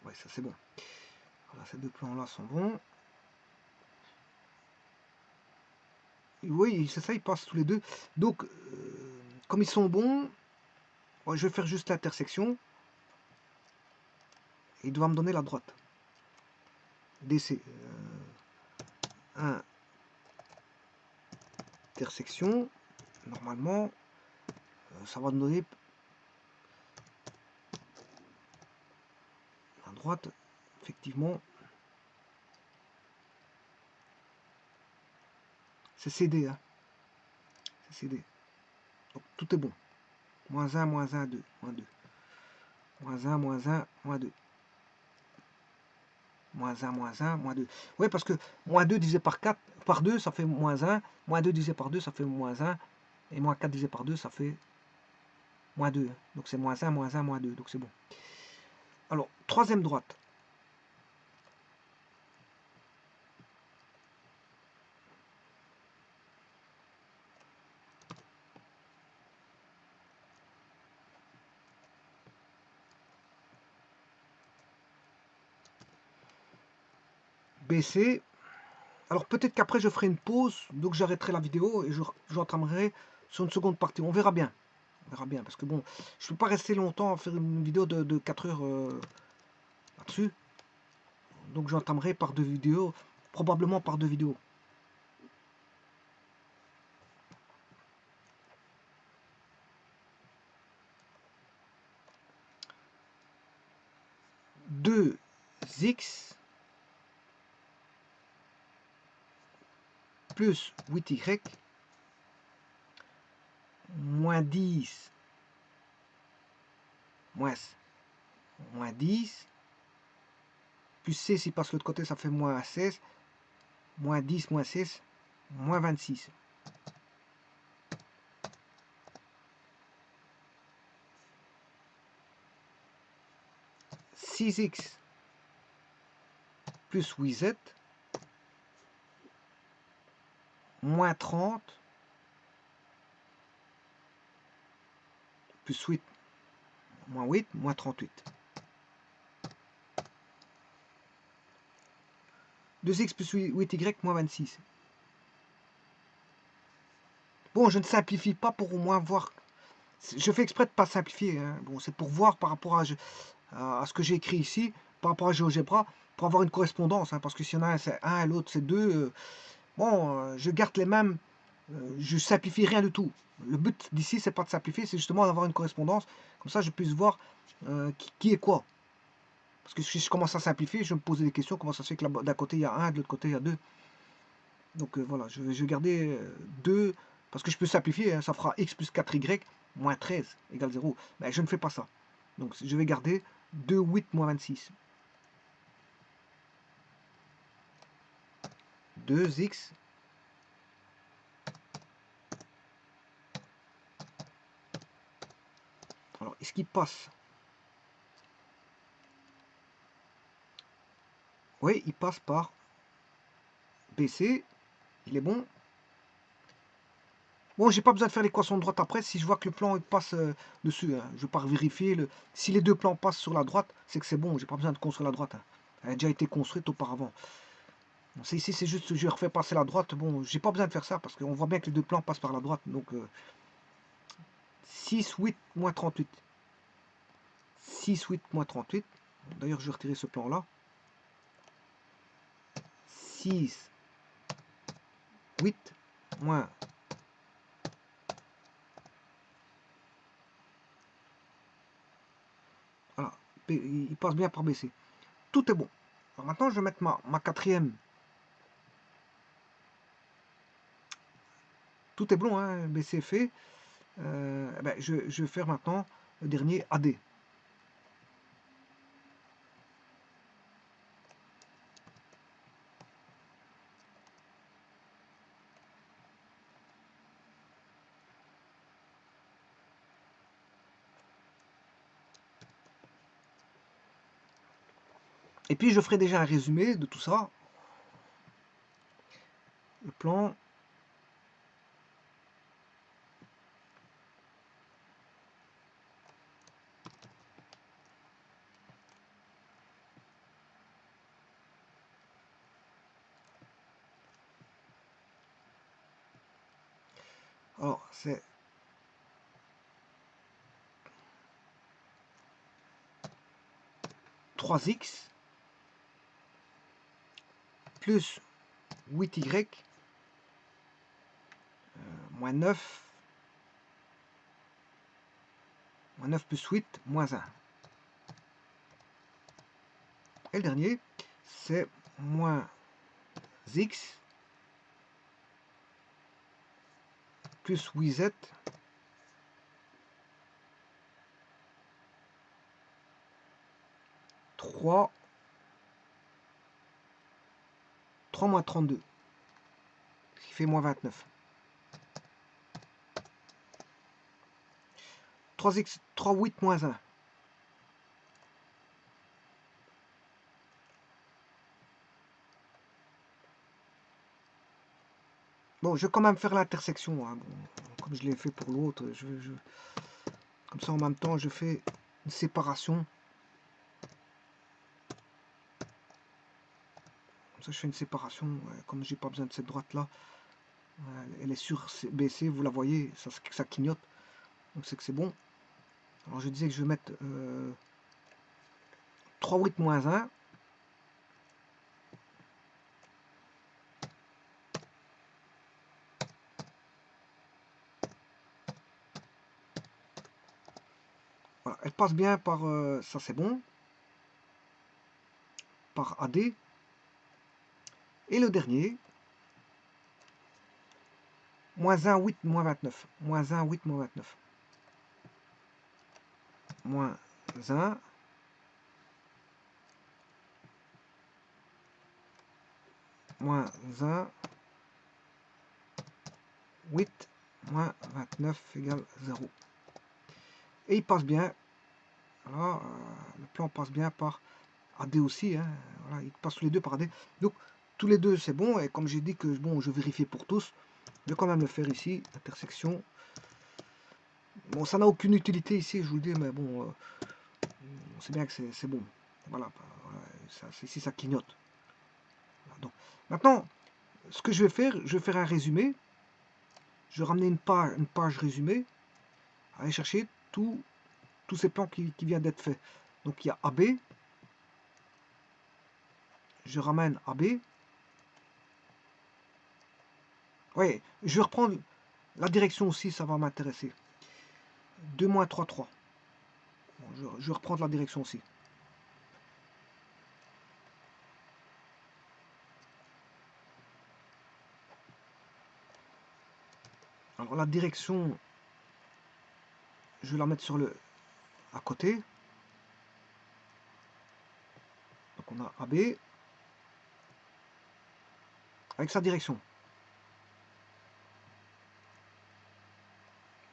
Ouais, ça c'est bon. Voilà, ces deux plans-là sont bons. Oui, c'est ça, ils passent tous les deux. Donc, comme ils sont bons, ouais, je vais faire juste l'intersection. Il doit me donner la droite. DC. 1. Intersection. Normalement, ça va me donner la droite. Effectivement, c'est CD. Hein. C'est CD. Donc, tout est bon. Moins 1, moins 1, 2. Moins 2. Moins 1, moins 1, moins 2. Moins 1, moins 1, moins 2. Oui, parce que moins 2 divisé par 4, par 2, ça fait moins 1. Moins 2 divisé par 2, ça fait moins 1. Et moins 4 divisé par 2, ça fait moins 2. Donc c'est moins 1, moins 1, moins 2. Donc c'est bon. Alors, troisième droite. BC. Alors peut-être qu'après je ferai une pause, donc j'arrêterai la vidéo et j'entamerai sur une seconde partie. On verra bien. On verra bien, parce que bon, je ne peux pas rester longtemps à faire une vidéo de 4 heures là-dessus. Donc j'entamerai par 2 vidéos, probablement par 2 vidéos. Deux x plus 8y moins 10 moins 10 plus c s'il passe de l'autre côté ça fait moins 16 moins 10 moins 16 moins 26. « 6x plus 8z moins 30, plus 8, moins 8, moins 38. 2x plus 8y, moins 26. Bon, je ne simplifie pas pour au moins voir. Je fais exprès de ne pas simplifier. Hein. Bon, c'est pour voir par rapport à ce que j'ai écrit ici, par rapport à GeoGebra, pour avoir une correspondance. Hein, parce que s'il y en a un, c'est 1 et l'autre, c'est 2. Bon, je garde les mêmes. Je simplifie rien du tout. Le but d'ici, c'est pas de simplifier, c'est justement d'avoir une correspondance. Comme ça, je puisse voir qui est quoi. Parce que si je commence à simplifier, je vais me poser des questions. Comment ça se fait que d'un côté, il y a 1, de l'autre côté, il y a 2. Donc voilà, je vais garder 2, parce que je peux simplifier, hein, ça fera x plus 4y moins 13 égale 0. Mais je ne fais pas ça. Donc je vais garder 2, 8 moins 26. 2x. Alors, est-ce qu'il passe? Oui, il passe par BC. Il est bon. Bon, j'ai pas besoin de faire l'équation de droite après. Si je vois que le plan il passe dessus, hein, je pars vérifier. Si les deux plans passent sur la droite, c'est que c'est bon. J'ai pas besoin de construire la droite. Hein. Elle a déjà été construite auparavant. Bon, ici, c'est juste que je refais passer la droite. Bon, j'ai pas besoin de faire ça parce qu'on voit bien que les deux plans passent par la droite. Donc, 6, 8, moins 38. 6, 8, moins 38. D'ailleurs, je vais retirer ce plan-là. 6, 8, moins. Voilà. Il passe bien par BC. Tout est bon. Alors maintenant, je vais mettre ma quatrième. Tout est bon, hein, BC est fait. Ben, je vais faire maintenant le dernier AD. Et puis je ferai déjà un résumé de tout ça. Le plan. Alors, c'est 3x plus 8y moins 9. Moins 9 plus 8, moins 1. Et le dernier, c'est moins x plus 8z trois moins 32, ce qui fait moins 29. 3x, 3, 8, moins 1. Bon, je vais quand même faire l'intersection, hein. Bon, comme je l'ai fait pour l'autre. Comme ça, en même temps, je fais une séparation. Comme ça, je fais une séparation. Comme j'ai pas besoin de cette droite-là, elle est sur BC, vous la voyez, ça clignote. Donc c'est que c'est bon. Alors je disais que je vais mettre 3, 8, moins 1. Voilà, elle passe bien par, ça c'est bon, par AD. Et le dernier, moins 1, 8, moins 29. Moins 1, 8, moins 29. Moins 1. Moins 1. 8, moins 29 égale 0. Et il passe bien. Voilà, le plan passe bien par AD aussi. Hein, voilà, il passe tous les deux par AD. Donc, tous les deux, c'est bon. Et comme j'ai dit que bon, je vérifiais pour tous. Je vais quand même le faire ici, intersection. Bon, ça n'a aucune utilité ici, je vous le dis, mais bon, on sait bien que c'est bon. Voilà, ici ça clignote. Voilà, donc, maintenant, ce que je vais faire un résumé. Je vais ramener une page résumée. Aller chercher tous ces plans qui viennent d'être faits. Donc il y a AB. Je ramène AB. Oui, je vais reprendre la direction aussi, ça va m'intéresser. 2 3 3. Bon, je vais reprendre la direction aussi. Alors la direction, je vais la mettre sur le à côté. Donc on a AB avec sa direction.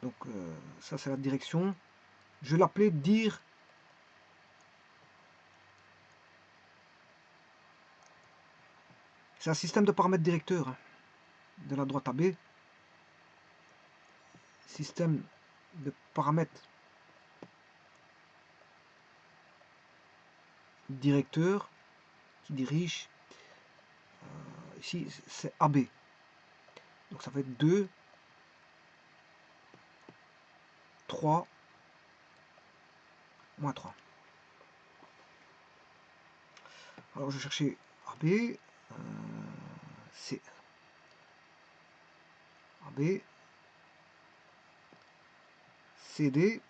Donc ça c'est la direction. Je vais l'appeler dire. C'est un système de paramètres directeurs, hein, de la droite AB. Système de paramètres directeur qui dirige. Ici c'est AB. Donc ça va être 2, 3, moins 3. Alors je vais chercher AB, C, AB, CD,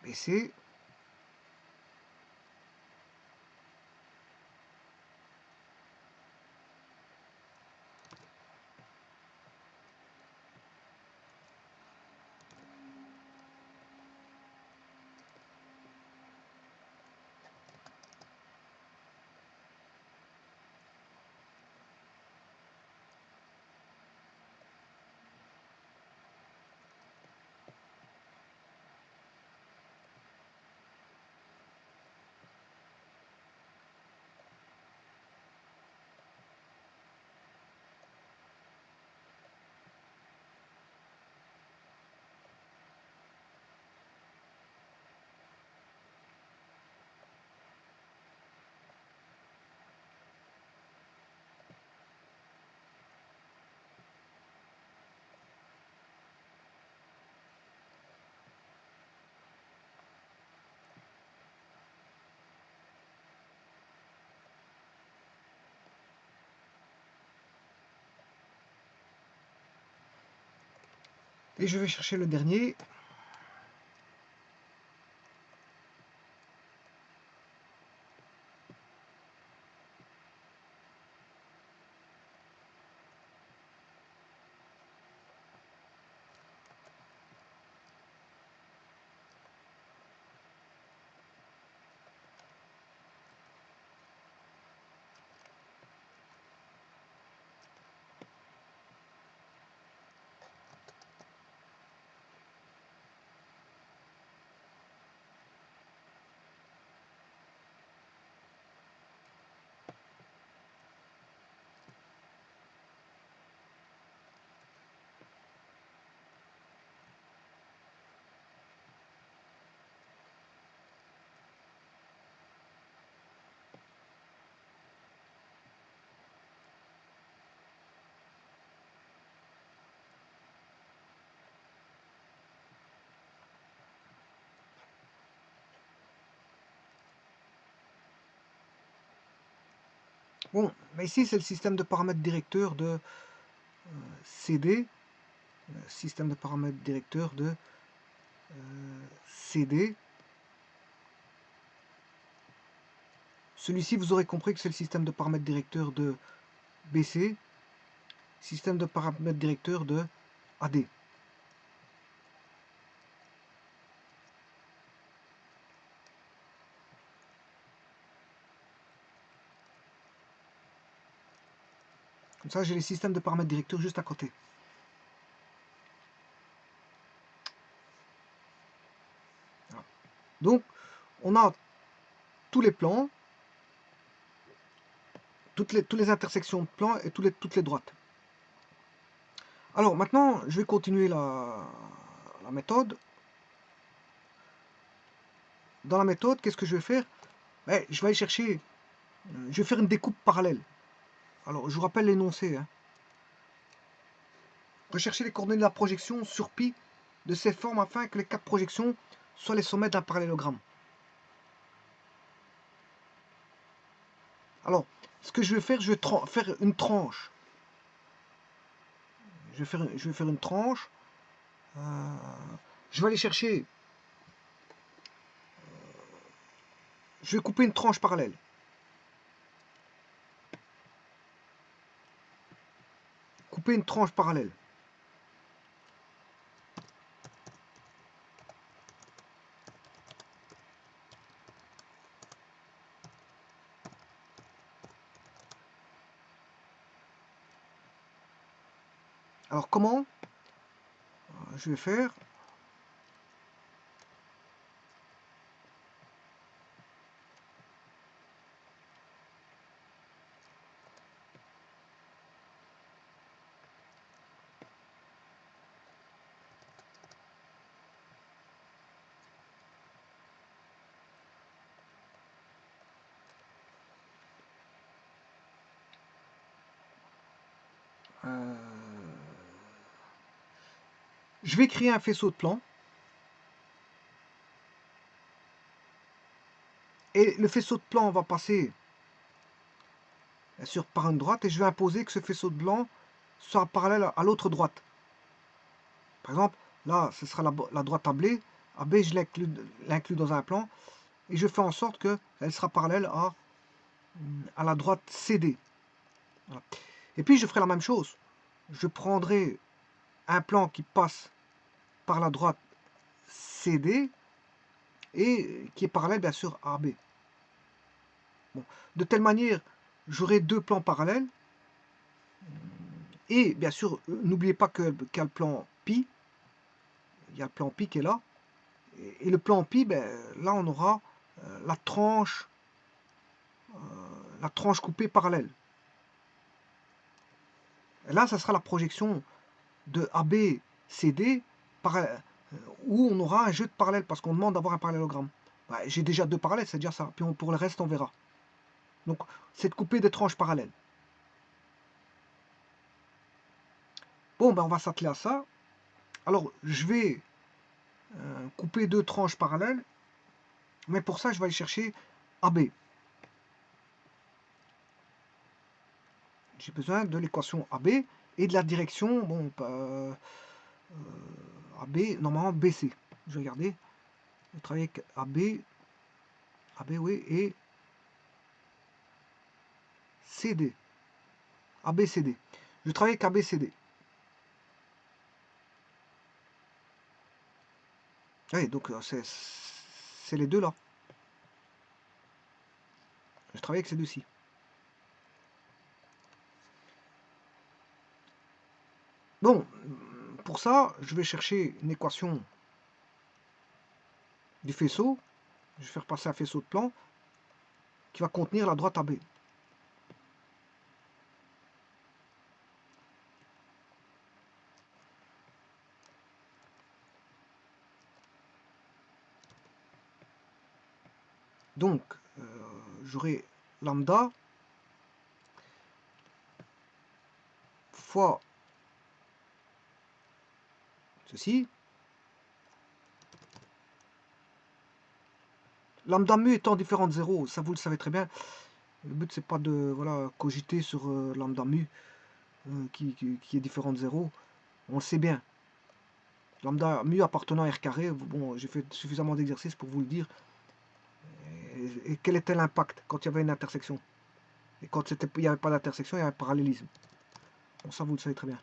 BC, et je vais chercher le dernier. Bon, mais ici c'est le système de paramètres directeurs de CD, système de paramètres directeurs de CD. Celui-ci, vous aurez compris que c'est le système de paramètres directeurs de BC, système de paramètres directeurs de AD. Comme ça, j'ai les systèmes de paramètres directeurs juste à côté. Voilà. Donc, on a tous les plans, toutes les intersections de plans et toutes les droites. Alors maintenant, je vais continuer la méthode. Dans la méthode, qu'est-ce que je vais faire? Je vais aller chercher, je vais faire une découpe parallèle. Alors, je vous rappelle l'énoncé. Rechercher les coordonnées de la projection sur pi de ces formes afin que les quatre projections soient les sommets d'un parallélogramme. Alors, ce que je vais faire, je vais faire une tranche. Je vais faire une tranche. Je vais aller chercher. Je vais couper une tranche parallèle. Couper une tranche parallèle. Alors comment je vais faire? Je vais créer un faisceau de plans. Et le faisceau de plans va passer bien sûr par une droite et je vais imposer que ce faisceau de plans soit parallèle à l'autre droite. Par exemple, là, ce sera la droite AB. AB, je l'inclus dans un plan et je fais en sorte qu'elle sera parallèle à la droite CD. Voilà. Et puis, je ferai la même chose. Je prendrai un plan qui passe par la droite CD et qui est parallèle, bien sûr, à AB. Bon. De telle manière, j'aurai deux plans parallèles. Et bien sûr, n'oubliez pas qu'il y a le plan pi. Il y a le plan pi qui est là. Et le plan pi, là, on aura la tranche coupée parallèle. Et là, ça sera la projection de ABCD où on aura un jeu de parallèles parce qu'on demande d'avoir un parallélogramme. J'ai déjà deux parallèles, c'est déjà ça. Puis pour le reste, on verra. Donc, c'est de couper des tranches parallèles. Bon, on va s'atteler à ça. Alors, je vais couper deux tranches parallèles. Mais pour ça, je vais aller chercher AB. J'ai besoin de l'équation AB et de la direction, bon, AB, normalement BC. Je vais regarder. Je vais travailler avec AB, oui, et CD. ABCD. Je travaille avec ABCD. Oui, donc c'est les deux là. Je travaille avec ces deux-ci. Bon, pour ça, je vais chercher une équation du faisceau. Je vais faire passer un faisceau de plan qui va contenir la droite AB. Donc, j'aurai lambda fois ceci. Lambda mu étant différent de 0, ça vous le savez très bien. Le but, c'est pas de voilà, cogiter sur lambda mu qui est différent de 0. On le sait bien. Lambda mu appartenant à r carré, bon, j'ai fait suffisamment d'exercices pour vous le dire. Et quel était l'impact quand il y avait une intersection? Et quand il n'y avait pas d'intersection, il y a un parallélisme. Bon, ça, vous le savez très bien.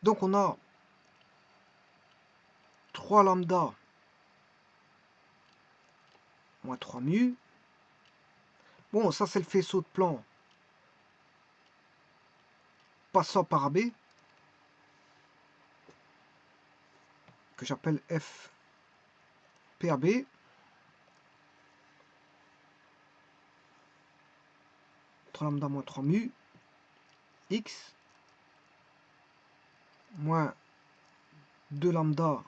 Donc, on a 3 lambda moins 3 mu. Bon, ça, c'est le faisceau de plan passant par AB, que j'appelle F PAB. Lambda moins 3 mu x moins 2 lambda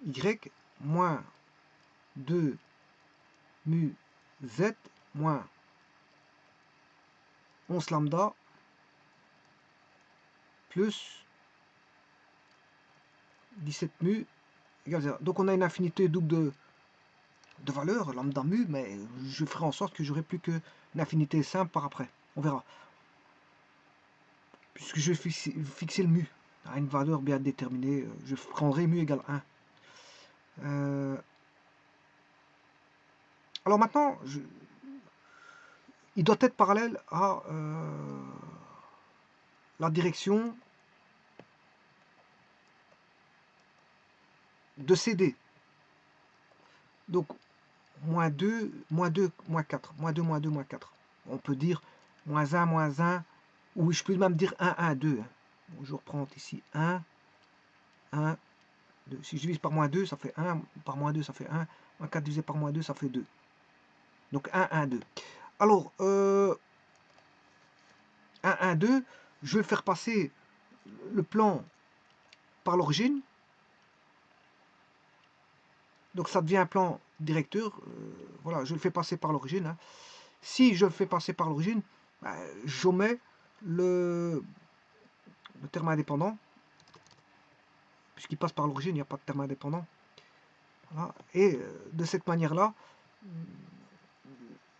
y moins 2 mu z moins 11 lambda plus 17 mu égale 0. Donc on a une infinité double de valeurs, lambda mu, mais je ferai en sorte que j'aurai plus qu'une infinité simple par après. On verra. Puisque je vais fixer le mu à une valeur bien déterminée, je prendrai mu égale 1. Alors maintenant, il doit être parallèle à la direction de CD. Donc, moins 2, moins 2, moins 4. Moins 2, moins 2, moins 4. On peut dire moins 1, ou je peux même dire 1, 1, 2. Bon, je reprends ici 1, 1, 2. Si je divise par moins 2, ça fait 1. Par moins 2, ça fait 1. Moins 4 divisé par moins 2, ça fait 2. Donc 1, 1, 2. Alors, 1, 1, 2, je vais faire passer le plan par l'origine. Donc ça devient un plan directeur. Voilà, je le fais passer par l'origine. Hein. Si je le fais passer par l'origine, ben, j'omets le terme indépendant. Puisqu'il passe par l'origine, il n'y a pas de terme indépendant. Voilà. Et de cette manière-là,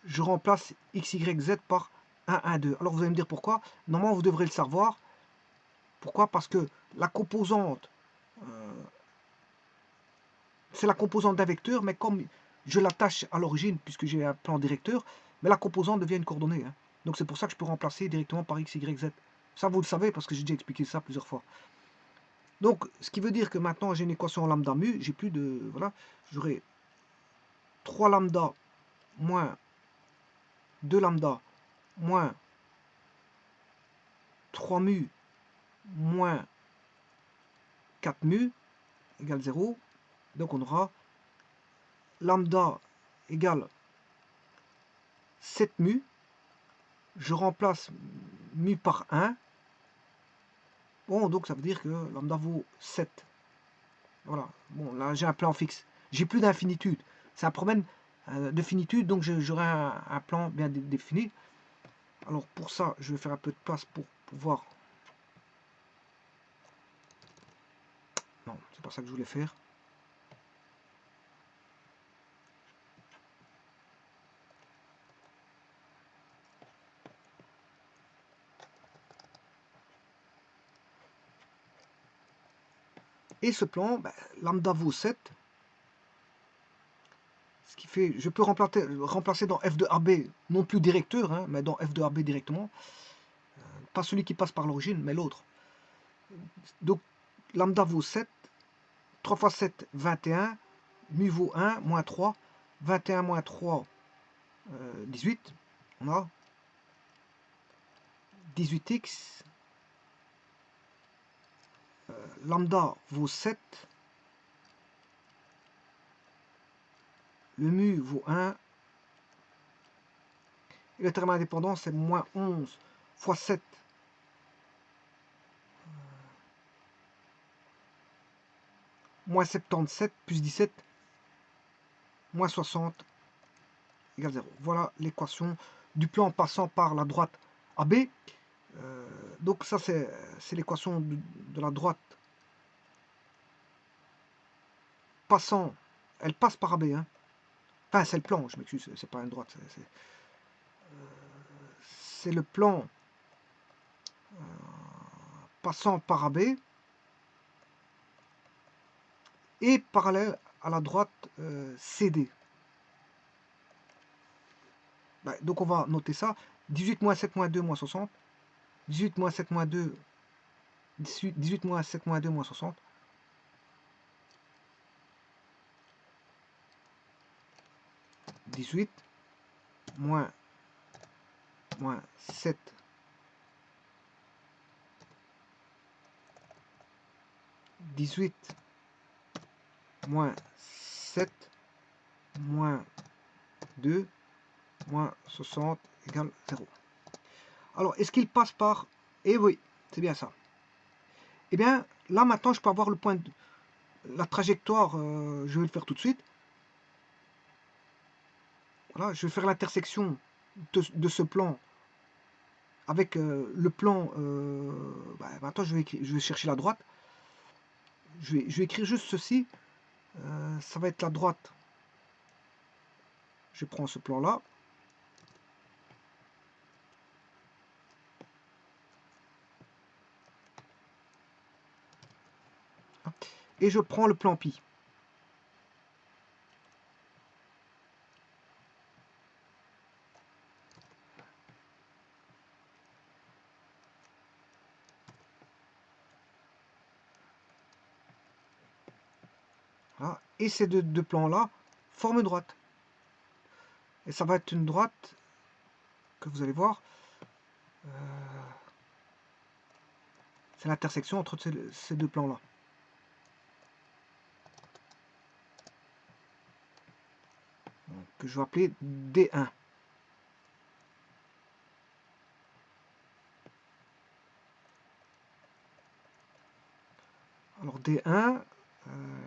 je remplace x, y, z par 1, 1, 2. Alors vous allez me dire pourquoi. Normalement, vous devrez le savoir. Pourquoi? Parce que la composante, c'est la composante d'un vecteur, mais comme je l'attache à l'origine, puisque j'ai un plan directeur, mais la composante devient une coordonnée. Hein. Donc c'est pour ça que je peux remplacer directement par x, y, z. Ça, vous le savez, parce que j'ai déjà expliqué ça plusieurs fois. Donc, ce qui veut dire que maintenant, j'ai une équation lambda mu, j'ai plus de... Voilà, j'aurai 3 lambda moins 2 lambda moins 3 mu moins 4 mu égale 0. Donc, on aura lambda égale 7 mu. Je remplace mu par 1. Bon, donc ça veut dire que lambda vaut 7. Voilà. Bon, là, j'ai un plan fixe. J'ai plus d'infinitude. C'est un problème de finitude, donc j'aurai un plan bien défini. Alors, pour ça, je vais faire un peu de place pour pouvoir... Non, c'est pas ça que je voulais faire. Et ce plan, ben, lambda vaut 7. Ce qui fait, je peux remplacer dans f de AB, non plus directeur, hein, mais dans f de AB directement. Pas celui qui passe par l'origine, mais l'autre. Donc, lambda vaut 7. 3 fois 7, 21. Mu vaut 1, moins 3. 21 moins 3, 18. On a 18x. Lambda vaut 7. Le mu vaut 1. Et le terme indépendant, c'est moins 11 fois 7. moins 77 plus 17 moins 60 égale 0. Voilà l'équation du plan passant par la droite AB. Donc ça c'est l'équation de la droite passant, elle passe par AB. Hein. Enfin c'est le plan, je m'excuse, c'est pas une droite. C'est le plan passant par AB et parallèle à la droite CD. Donc on va noter ça. 18 moins 7 moins 2 moins 60. 18 moins 7 moins 2. 18 moins 7 moins 2 moins 60. 18 moins 7 18 moins 7 moins 2 moins 60 égale 0. Alors, est-ce qu'il passe par... Eh oui, c'est bien ça. Eh bien, là maintenant, je peux avoir le point de... La trajectoire, je vais le faire tout de suite. Voilà, je vais faire l'intersection de ce plan avec le plan... maintenant, je vais chercher la droite. Je vais écrire juste ceci. Ça va être la droite. Je prends ce plan-là. Et je prends le plan pi. Voilà. Et ces deux plans-là forment une droite. Et ça va être une droite que vous allez voir. C'est l'intersection entre ces deux plans-là. Que je vais appeler D1. Alors D1,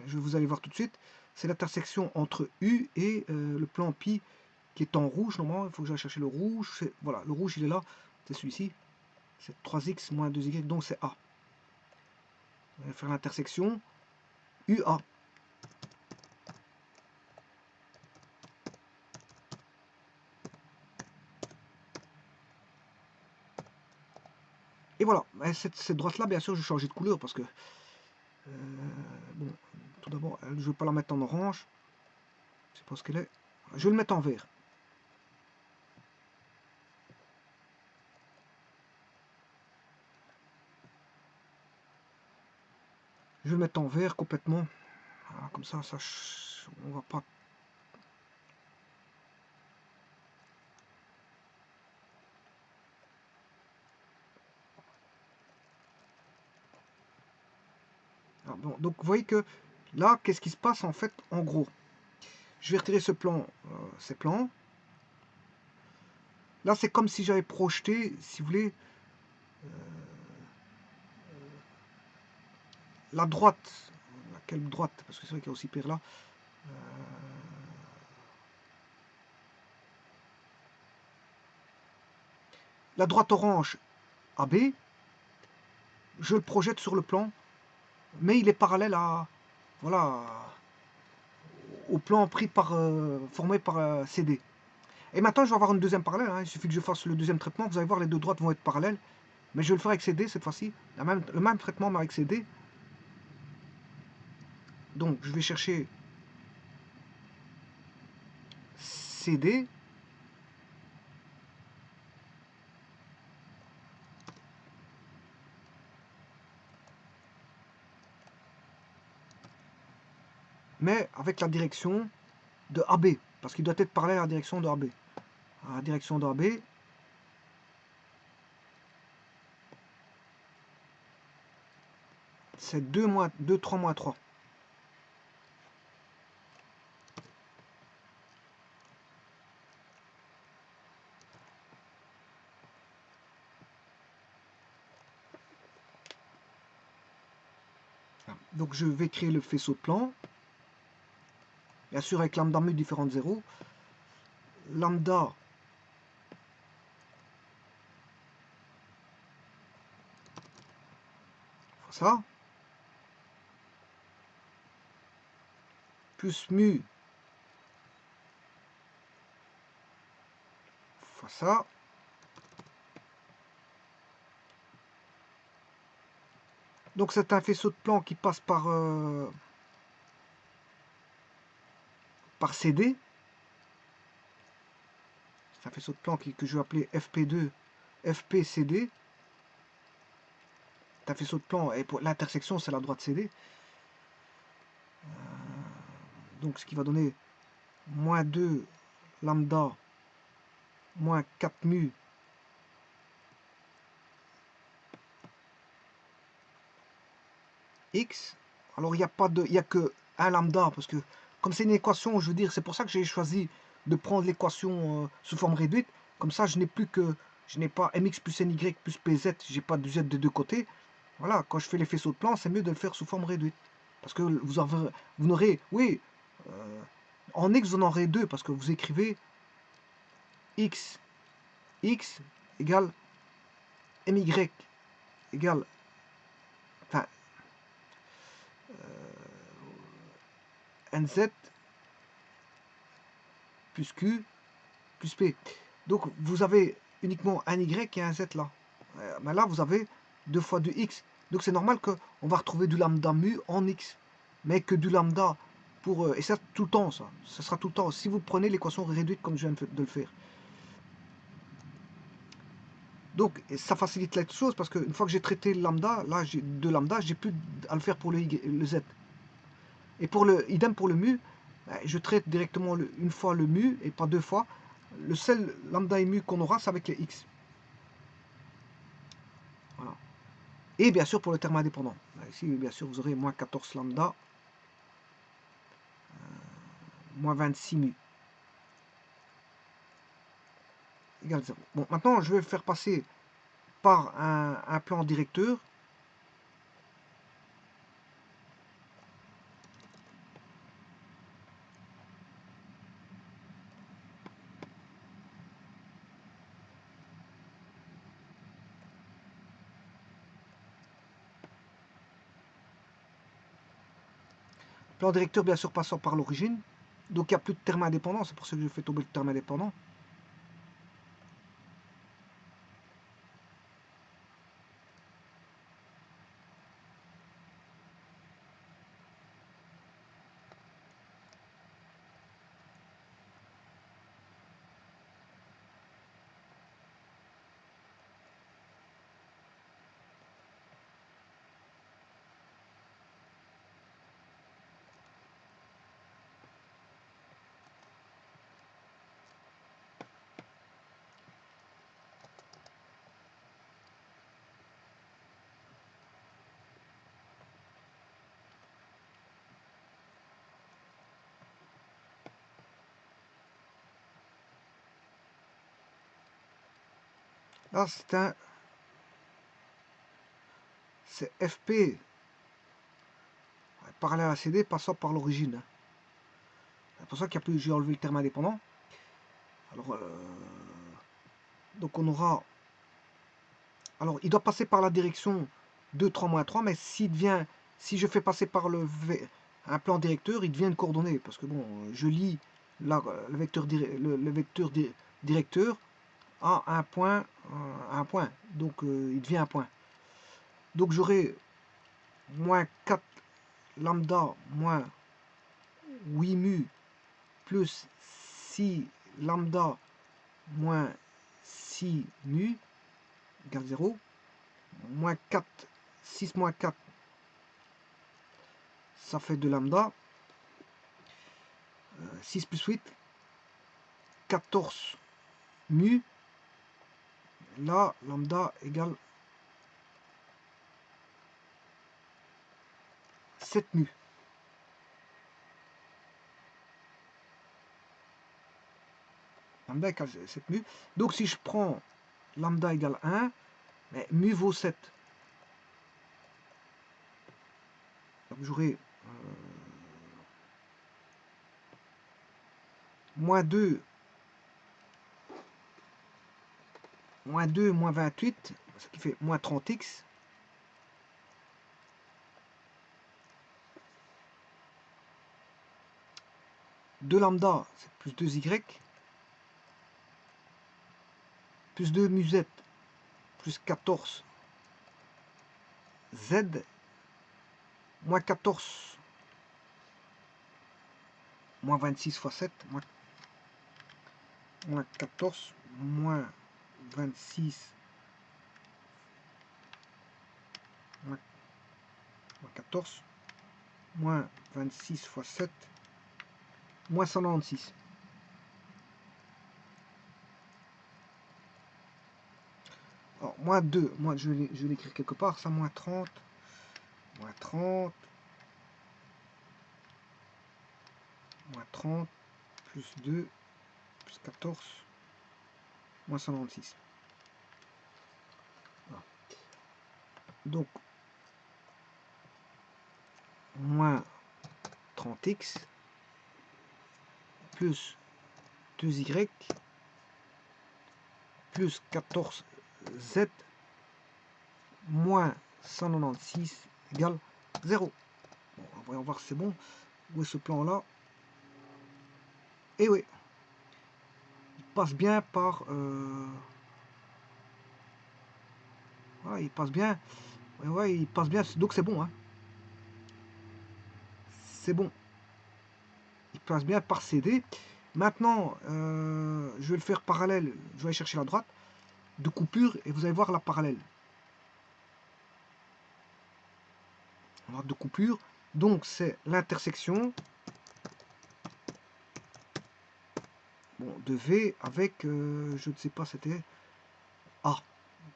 vous allez voir tout de suite, c'est l'intersection entre U et le plan pi qui est en rouge. Normalement, il faut que j'aille chercher le rouge. Voilà, le rouge il est là, c'est celui-ci. C'est 3x moins 2y, donc c'est A. On va faire l'intersection UA. Et voilà, cette droite-là, bien sûr, je vais changer de couleur parce que, bon, tout d'abord, je ne vais pas la mettre en orange. Je sais pas ce qu'elle est. Je vais le mettre en vert. Je vais le mettre en vert complètement. Voilà, comme ça, on va pas... Alors, bon, donc vous voyez que là, qu'est-ce qui se passe en fait, en gros. Je vais retirer ce plan, ces plans. Là, c'est comme si j'avais projeté, si vous voulez, la droite. Quelle droite? Parce que c'est vrai qu'il y a aussi pire là. La droite orange AB, je le projette sur le plan, mais il est parallèle à, voilà, au plan pris par, formé par CD. Et maintenant, je vais avoir une deuxième parallèle. Hein. Il suffit que je fasse le deuxième traitement. Vous allez voir, les deux droites vont être parallèles. Mais je vais le faire avec CD cette fois-ci. Le même traitement, mais avec CD. Donc, je vais chercher CD. Mais avec la direction de AB. Parce qu'il doit être parallèle à la direction de AB. À la direction de AB. C'est 2, 3 moins 3. Donc je vais créer le faisceau de plan. Bien sûr avec lambda mu différent de 0. Lambda ça. Plus mu fois ça. Donc c'est un faisceau de plan qui passe par CD. C'est un faisceau de plan que je vais appeler FP2, FPCD. C'est un faisceau de plan et pour l'intersection c'est la droite CD. Donc ce qui va donner moins 2 lambda moins 4 mu x. Alors il n'y a que un lambda parce que comme c'est une équation, je veux dire, c'est pour ça que j'ai choisi de prendre l'équation sous forme réduite. Comme ça, je n'ai pas mx plus ny plus pz, j'ai pas de z de deux côtés. Voilà, quand je fais les faisceaux de plan, c'est mieux de le faire sous forme réduite. Parce que vous n'aurez, oui, en x vous en aurez deux, parce que vous écrivez x égale my égale, enfin, nz plus q plus p. Donc vous avez uniquement un y et un z là. Mais là vous avez 2 fois du x. Donc c'est normal qu'on va retrouver du lambda mu en x. Mais que du lambda pour... et ça tout le temps ça. Ça sera tout le temps. Si vous prenez l'équation réduite comme je viens de le faire. Donc ça facilite la chose parce qu'une fois que j'ai traité le lambda, là j'ai de lambda, j'ai plus à le faire pour le z. Et pour idem pour le mu, je traite directement une fois le mu et pas deux fois. Le seul lambda et mu qu'on aura, c'est avec les x. Voilà. Et bien sûr pour le terme indépendant. Ici, bien sûr, vous aurez moins 14 lambda, moins 26 mu. Égale 0. Bon, maintenant, je vais faire passer par un plan directeur. Plan directeur, bien sûr, passant par l'origine. Donc, il n'y a plus de terme indépendant. C'est pour ça que je fais tomber le terme indépendant. Là, c'est FP parallèle à CD passant par l'origine. C'est pour ça qu'il n'y a plus, j'ai enlevé le terme indépendant. Alors, donc on aura... Alors, il doit passer par la direction 2, 3, moins 3, mais si je fais passer par un plan directeur, il devient une coordonnée. Parce que bon, je lis là, le vecteur directeur à un point, donc il devient un point. Donc j'aurai moins 4 lambda moins 8 mu plus 6 lambda moins 6 mu égale 0. Moins 4, 6 moins 4, ça fait 2 lambda. 6 plus 8, 14 mu. Là, lambda égale 7 mu. Lambda égale 7 mu. Donc si je prends lambda égale 1, mais mu vaut 7. Donc j'aurai moins 2, moins 2, moins 28, ce qui fait moins 30x. De lambda, c'est plus 2y, plus 2 musette, plus 14 z, moins 14, moins 26 fois 7, moins 14, moins 26, moins 14, moins 26 fois 7, moins 196. Alors, moins 2, moi je vais l'écrire quelque part, ça, moins 30, moins 30, moins 30, plus 2, plus 14, moins 196. Voilà. Donc, moins 30x, plus 2y, plus 14z, moins 196 égale 0. Bon, voyons voir si c'est bon. Où est ce plan-là? Et oui, il passe bien par... voilà, il passe bien. Ouais, il passe bien. Donc c'est bon. Hein. C'est bon. Il passe bien par CD. Maintenant, je vais le faire parallèle. Je vais aller chercher la droite de coupure et vous allez voir la parallèle. Droite de coupure. Donc c'est l'intersection de V avec, je ne sais pas, c'était A.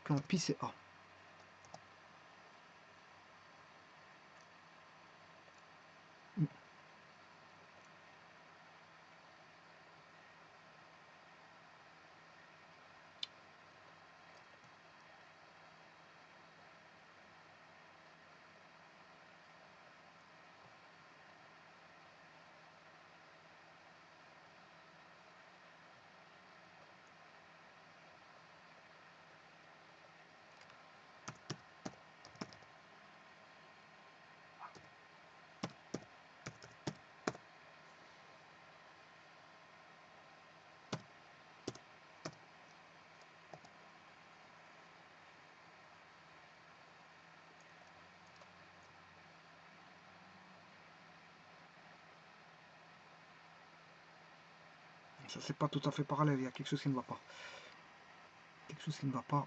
Plan pi c'est A. Ça c'est pas tout à fait parallèle, il y a quelque chose qui ne va pas. Quelque chose qui ne va pas.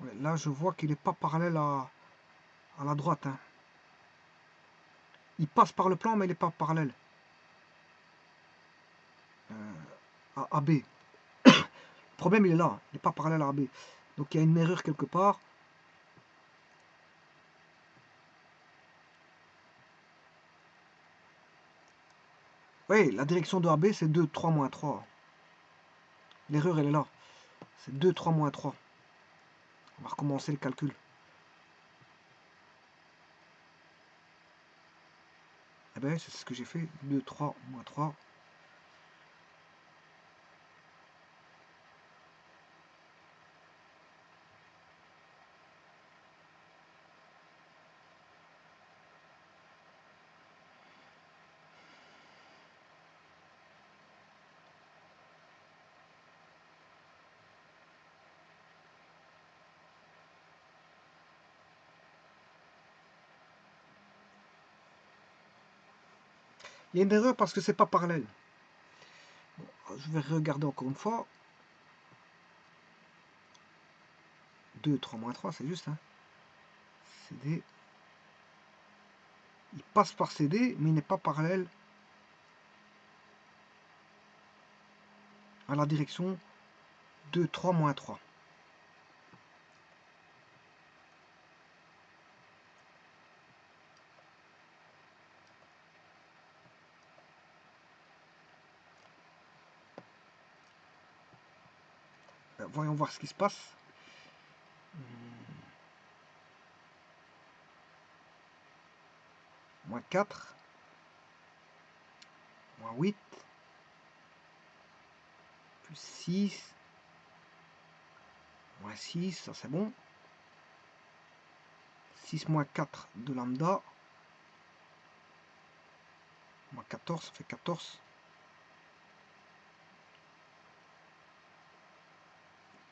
Ouais, là je vois qu'il n'est pas parallèle à la droite. Hein. Il passe par le plan mais il n'est pas parallèle à AB. Le problème il est là, il n'est pas parallèle à AB. Donc il y a une erreur quelque part. Oui, la direction de AB c'est 2, 3, moins 3. L'erreur elle est là. C'est 2, 3, moins 3. On va recommencer le calcul. Eh bien c'est ce que j'ai fait. 2, 3, moins 3. Il y a une erreur parce que c'est pas parallèle. Bon, je vais regarder encore une fois. 2, 3, moins 3, c'est juste. Hein. CD. il passe par CD, mais il n'est pas parallèle à la direction de 3 moins 3. Voyons voir ce qui se passe. Moins 4. Moins 8. Plus 6. Moins 6, ça c'est bon. 6 moins 4 de lambda. Moins 14, ça fait 14.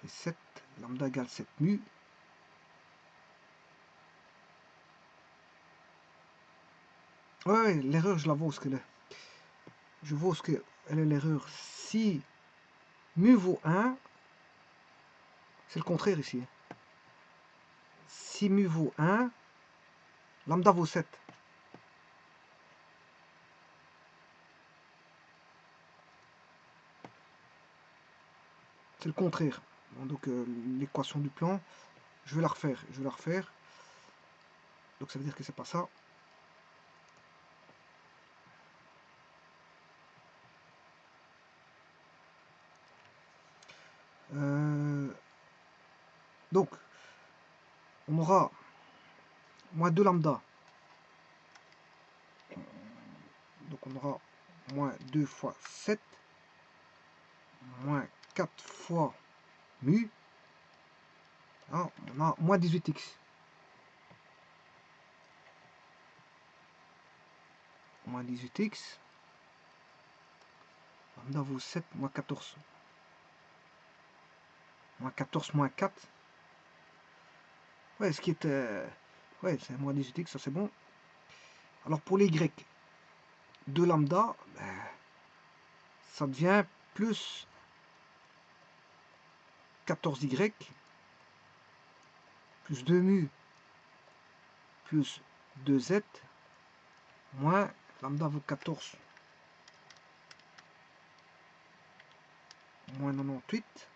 Et 7, lambda égale 7 mu. Ouais, l'erreur, je la vois où ce qu'elle est. Je vois où ce qu'elle est l'erreur. Si mu vaut 1, c'est le contraire ici. Si mu vaut 1, lambda vaut 7. C'est le contraire. Bon, donc l'équation du plan, je vais la refaire. Donc ça veut dire que c'est pas ça. Donc, on aura moins 2 lambda. Donc on aura moins 2 fois 7, moins 4 fois mu. Ah, on a moins 18x. Moins 18x. Lambda vaut 7, moins 14. Moins 14, moins 4. Ouais, ce qui est... ouais, c'est moins 18x, ça c'est bon. Alors pour les y, 2 lambda, ben, ça devient plus 14y, plus 2 mu, plus 2z, moins lambda vaut 14, moins 98,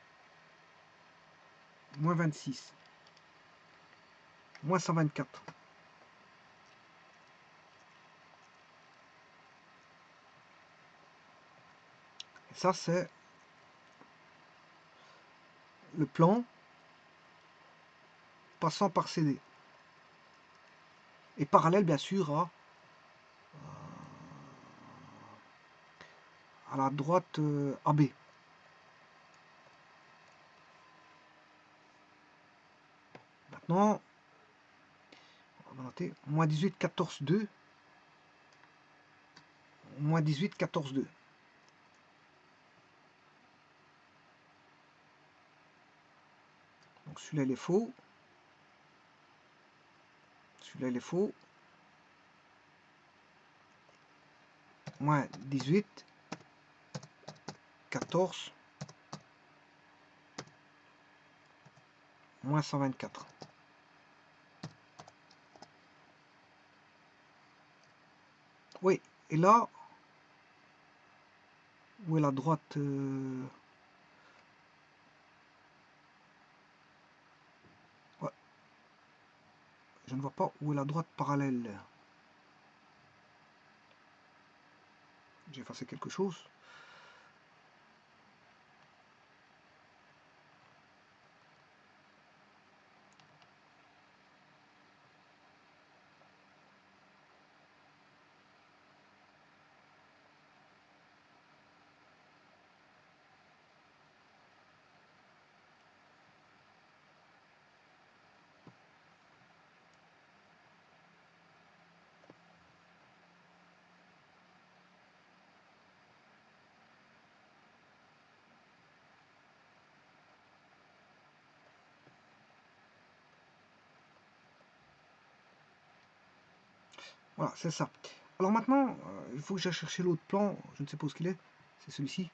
moins 26, moins 124. Et ça, c'est le plan passant par CD. Et parallèle, bien sûr, à la droite AB. Maintenant, on va noter moins 18, 14, 2. Moins 18, 14, 2. Donc celui-là, il est faux. Celui-là, il est faux. Moins 18, 14, moins 124. Oui, et là, où est la droite ouais. Je ne vois pas où est la droite parallèle. J'ai effacé quelque chose. Voilà, c'est ça. Alors maintenant, il faut que j'aille chercher l'autre plan. Je ne sais pas où qu'il est. C'est celui-ci.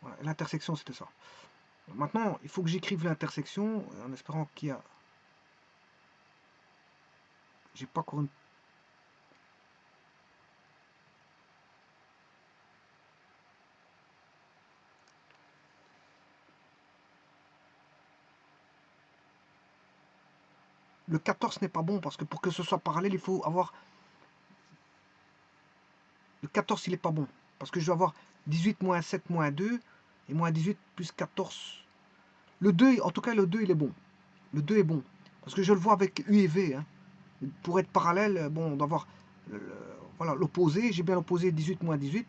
Voilà, l'intersection, c'était ça. Maintenant, il faut que j'écrive l'intersection en espérant qu'il y a J'ai pas encore une... Le 14 n'est pas bon parce que pour que ce soit parallèle, il faut avoir... Le 14, il est pas bon. Parce que je dois avoir 18 moins 7 moins 2 et moins 18 plus 14. Le 2, en tout cas, le 2, il est bon. Le 2 est bon. Parce que je le vois avec U et V. Hein. Pour être parallèle, bon, on doit avoir voilà, l'opposé. J'ai bien l'opposé 18 moins 18.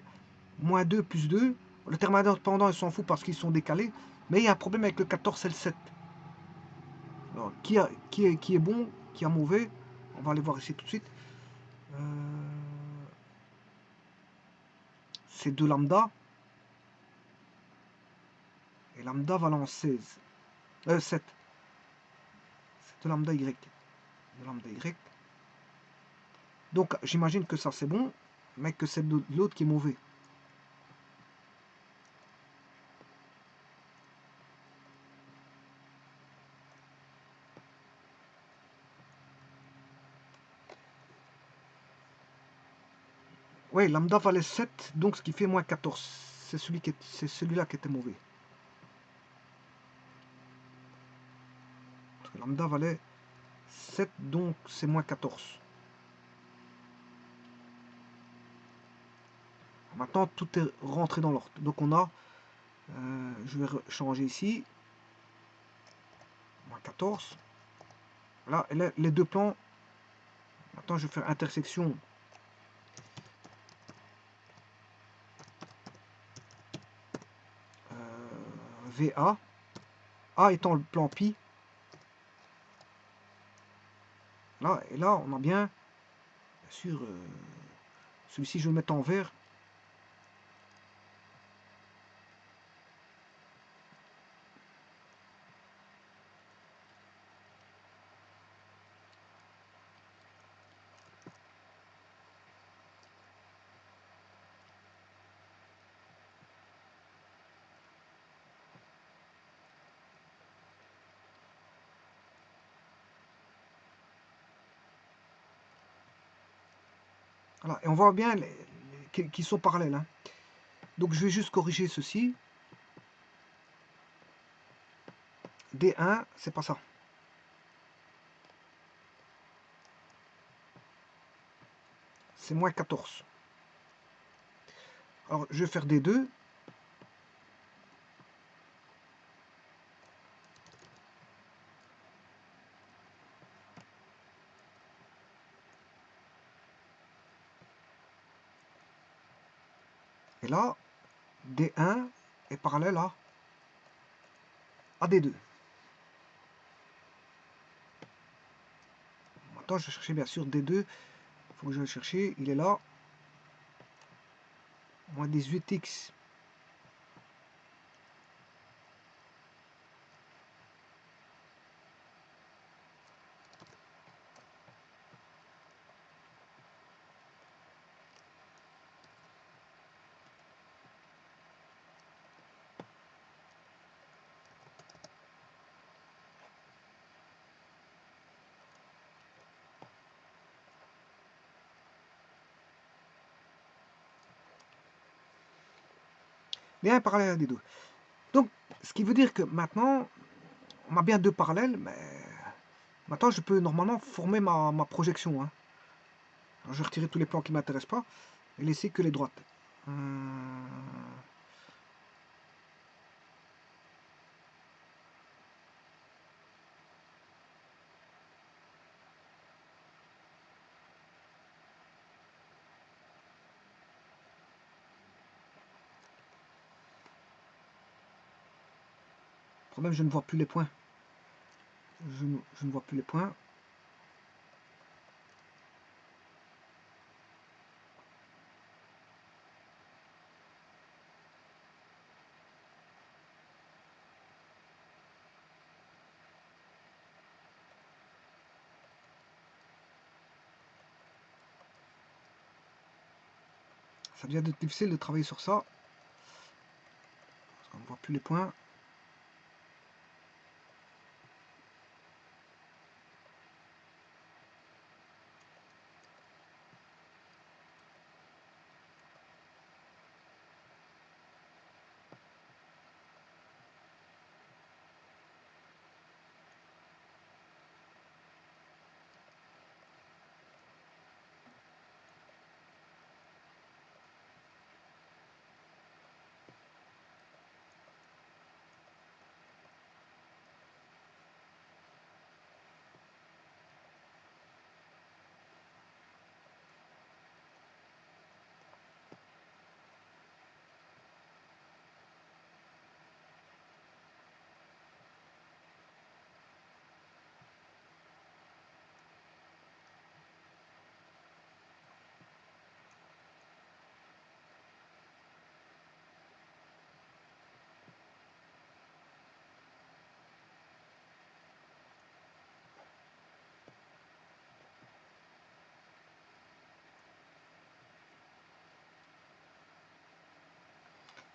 Moins 2 plus 2. Le terme indépendant, il s'en fout parce qu'ils sont décalés. Mais il y a un problème avec le 14 et le 7. Alors, qui est bon, qui est mauvais? On va aller voir ici tout de suite. C'est 2 lambda. Et lambda valant 16. 7. C'est 2 lambda y. 2 lambda y. Donc j'imagine que ça c'est bon, mais que c'est l'autre qui est mauvais. Oui, lambda valait 7, donc ce qui fait moins 14. C'est celui-là qui était mauvais. Parce que lambda valait 7, donc c'est moins 14. Maintenant, tout est rentré dans l'ordre. Donc on a, je vais changer ici, moins 14. Là, les deux plans. Maintenant, je vais faire intersection. VA. A étant le plan pi. Là, et là, on a bien sûr, celui-ci, je vais le mettre en vert. Voilà, et on voit bien qu'ils sont parallèles. Hein. Donc je vais juste corriger ceci. D1, c'est pas ça. C'est moins 14. Alors je vais faire D2. Et là, D1 est parallèle à D2. Maintenant, je vais chercher bien sûr D2. Il faut que je le chercher. Il est là. Moins 18x. Bien parallèle à D2. Donc, ce qui veut dire que maintenant, on a bien deux parallèles, mais maintenant je peux normalement former ma projection. Hein. Alors, je vais retirer tous les plans qui ne m'intéressent pas et laisser que les droites. Le problème, je ne vois plus les points. Je ne vois plus les points. Ça devient difficile de travailler sur ça. Parce qu'on ne voit plus les points.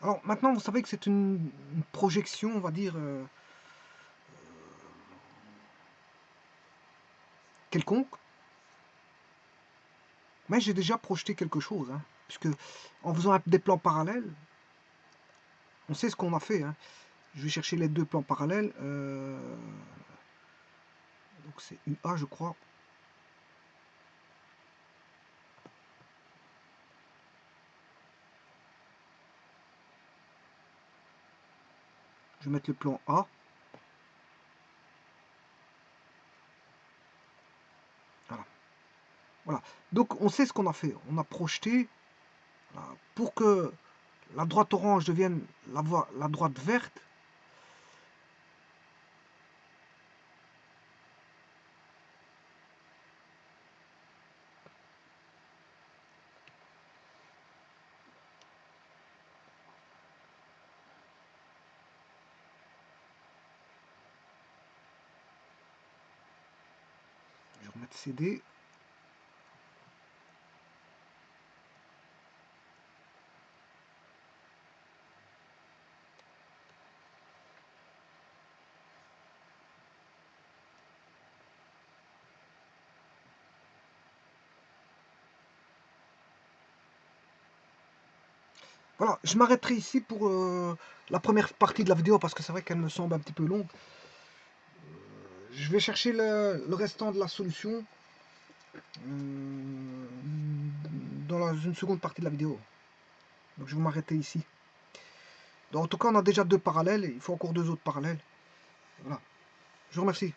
Alors maintenant, vous savez que c'est une projection, on va dire, quelconque. Mais j'ai déjà projeté quelque chose, hein, puisque en faisant des plans parallèles, on sait ce qu'on a fait. Hein. Je vais chercher les deux plans parallèles. Donc c'est UA, je crois. Je vais mettre le plan A. Voilà. Voilà. Donc on sait ce qu'on a fait. On a projeté pour que la droite orange devienne la droite verte. Je vais remettre CD. Voilà, je m'arrêterai ici pour la première partie de la vidéo parce que c'est vrai qu'elle me semble un petit peu longue. Je vais chercher le restant de la solution dans une seconde partie de la vidéo. Donc je vais m'arrêter ici. Donc, en tout cas, on a déjà deux parallèles et il faut encore deux autres parallèles. Voilà. Je vous remercie.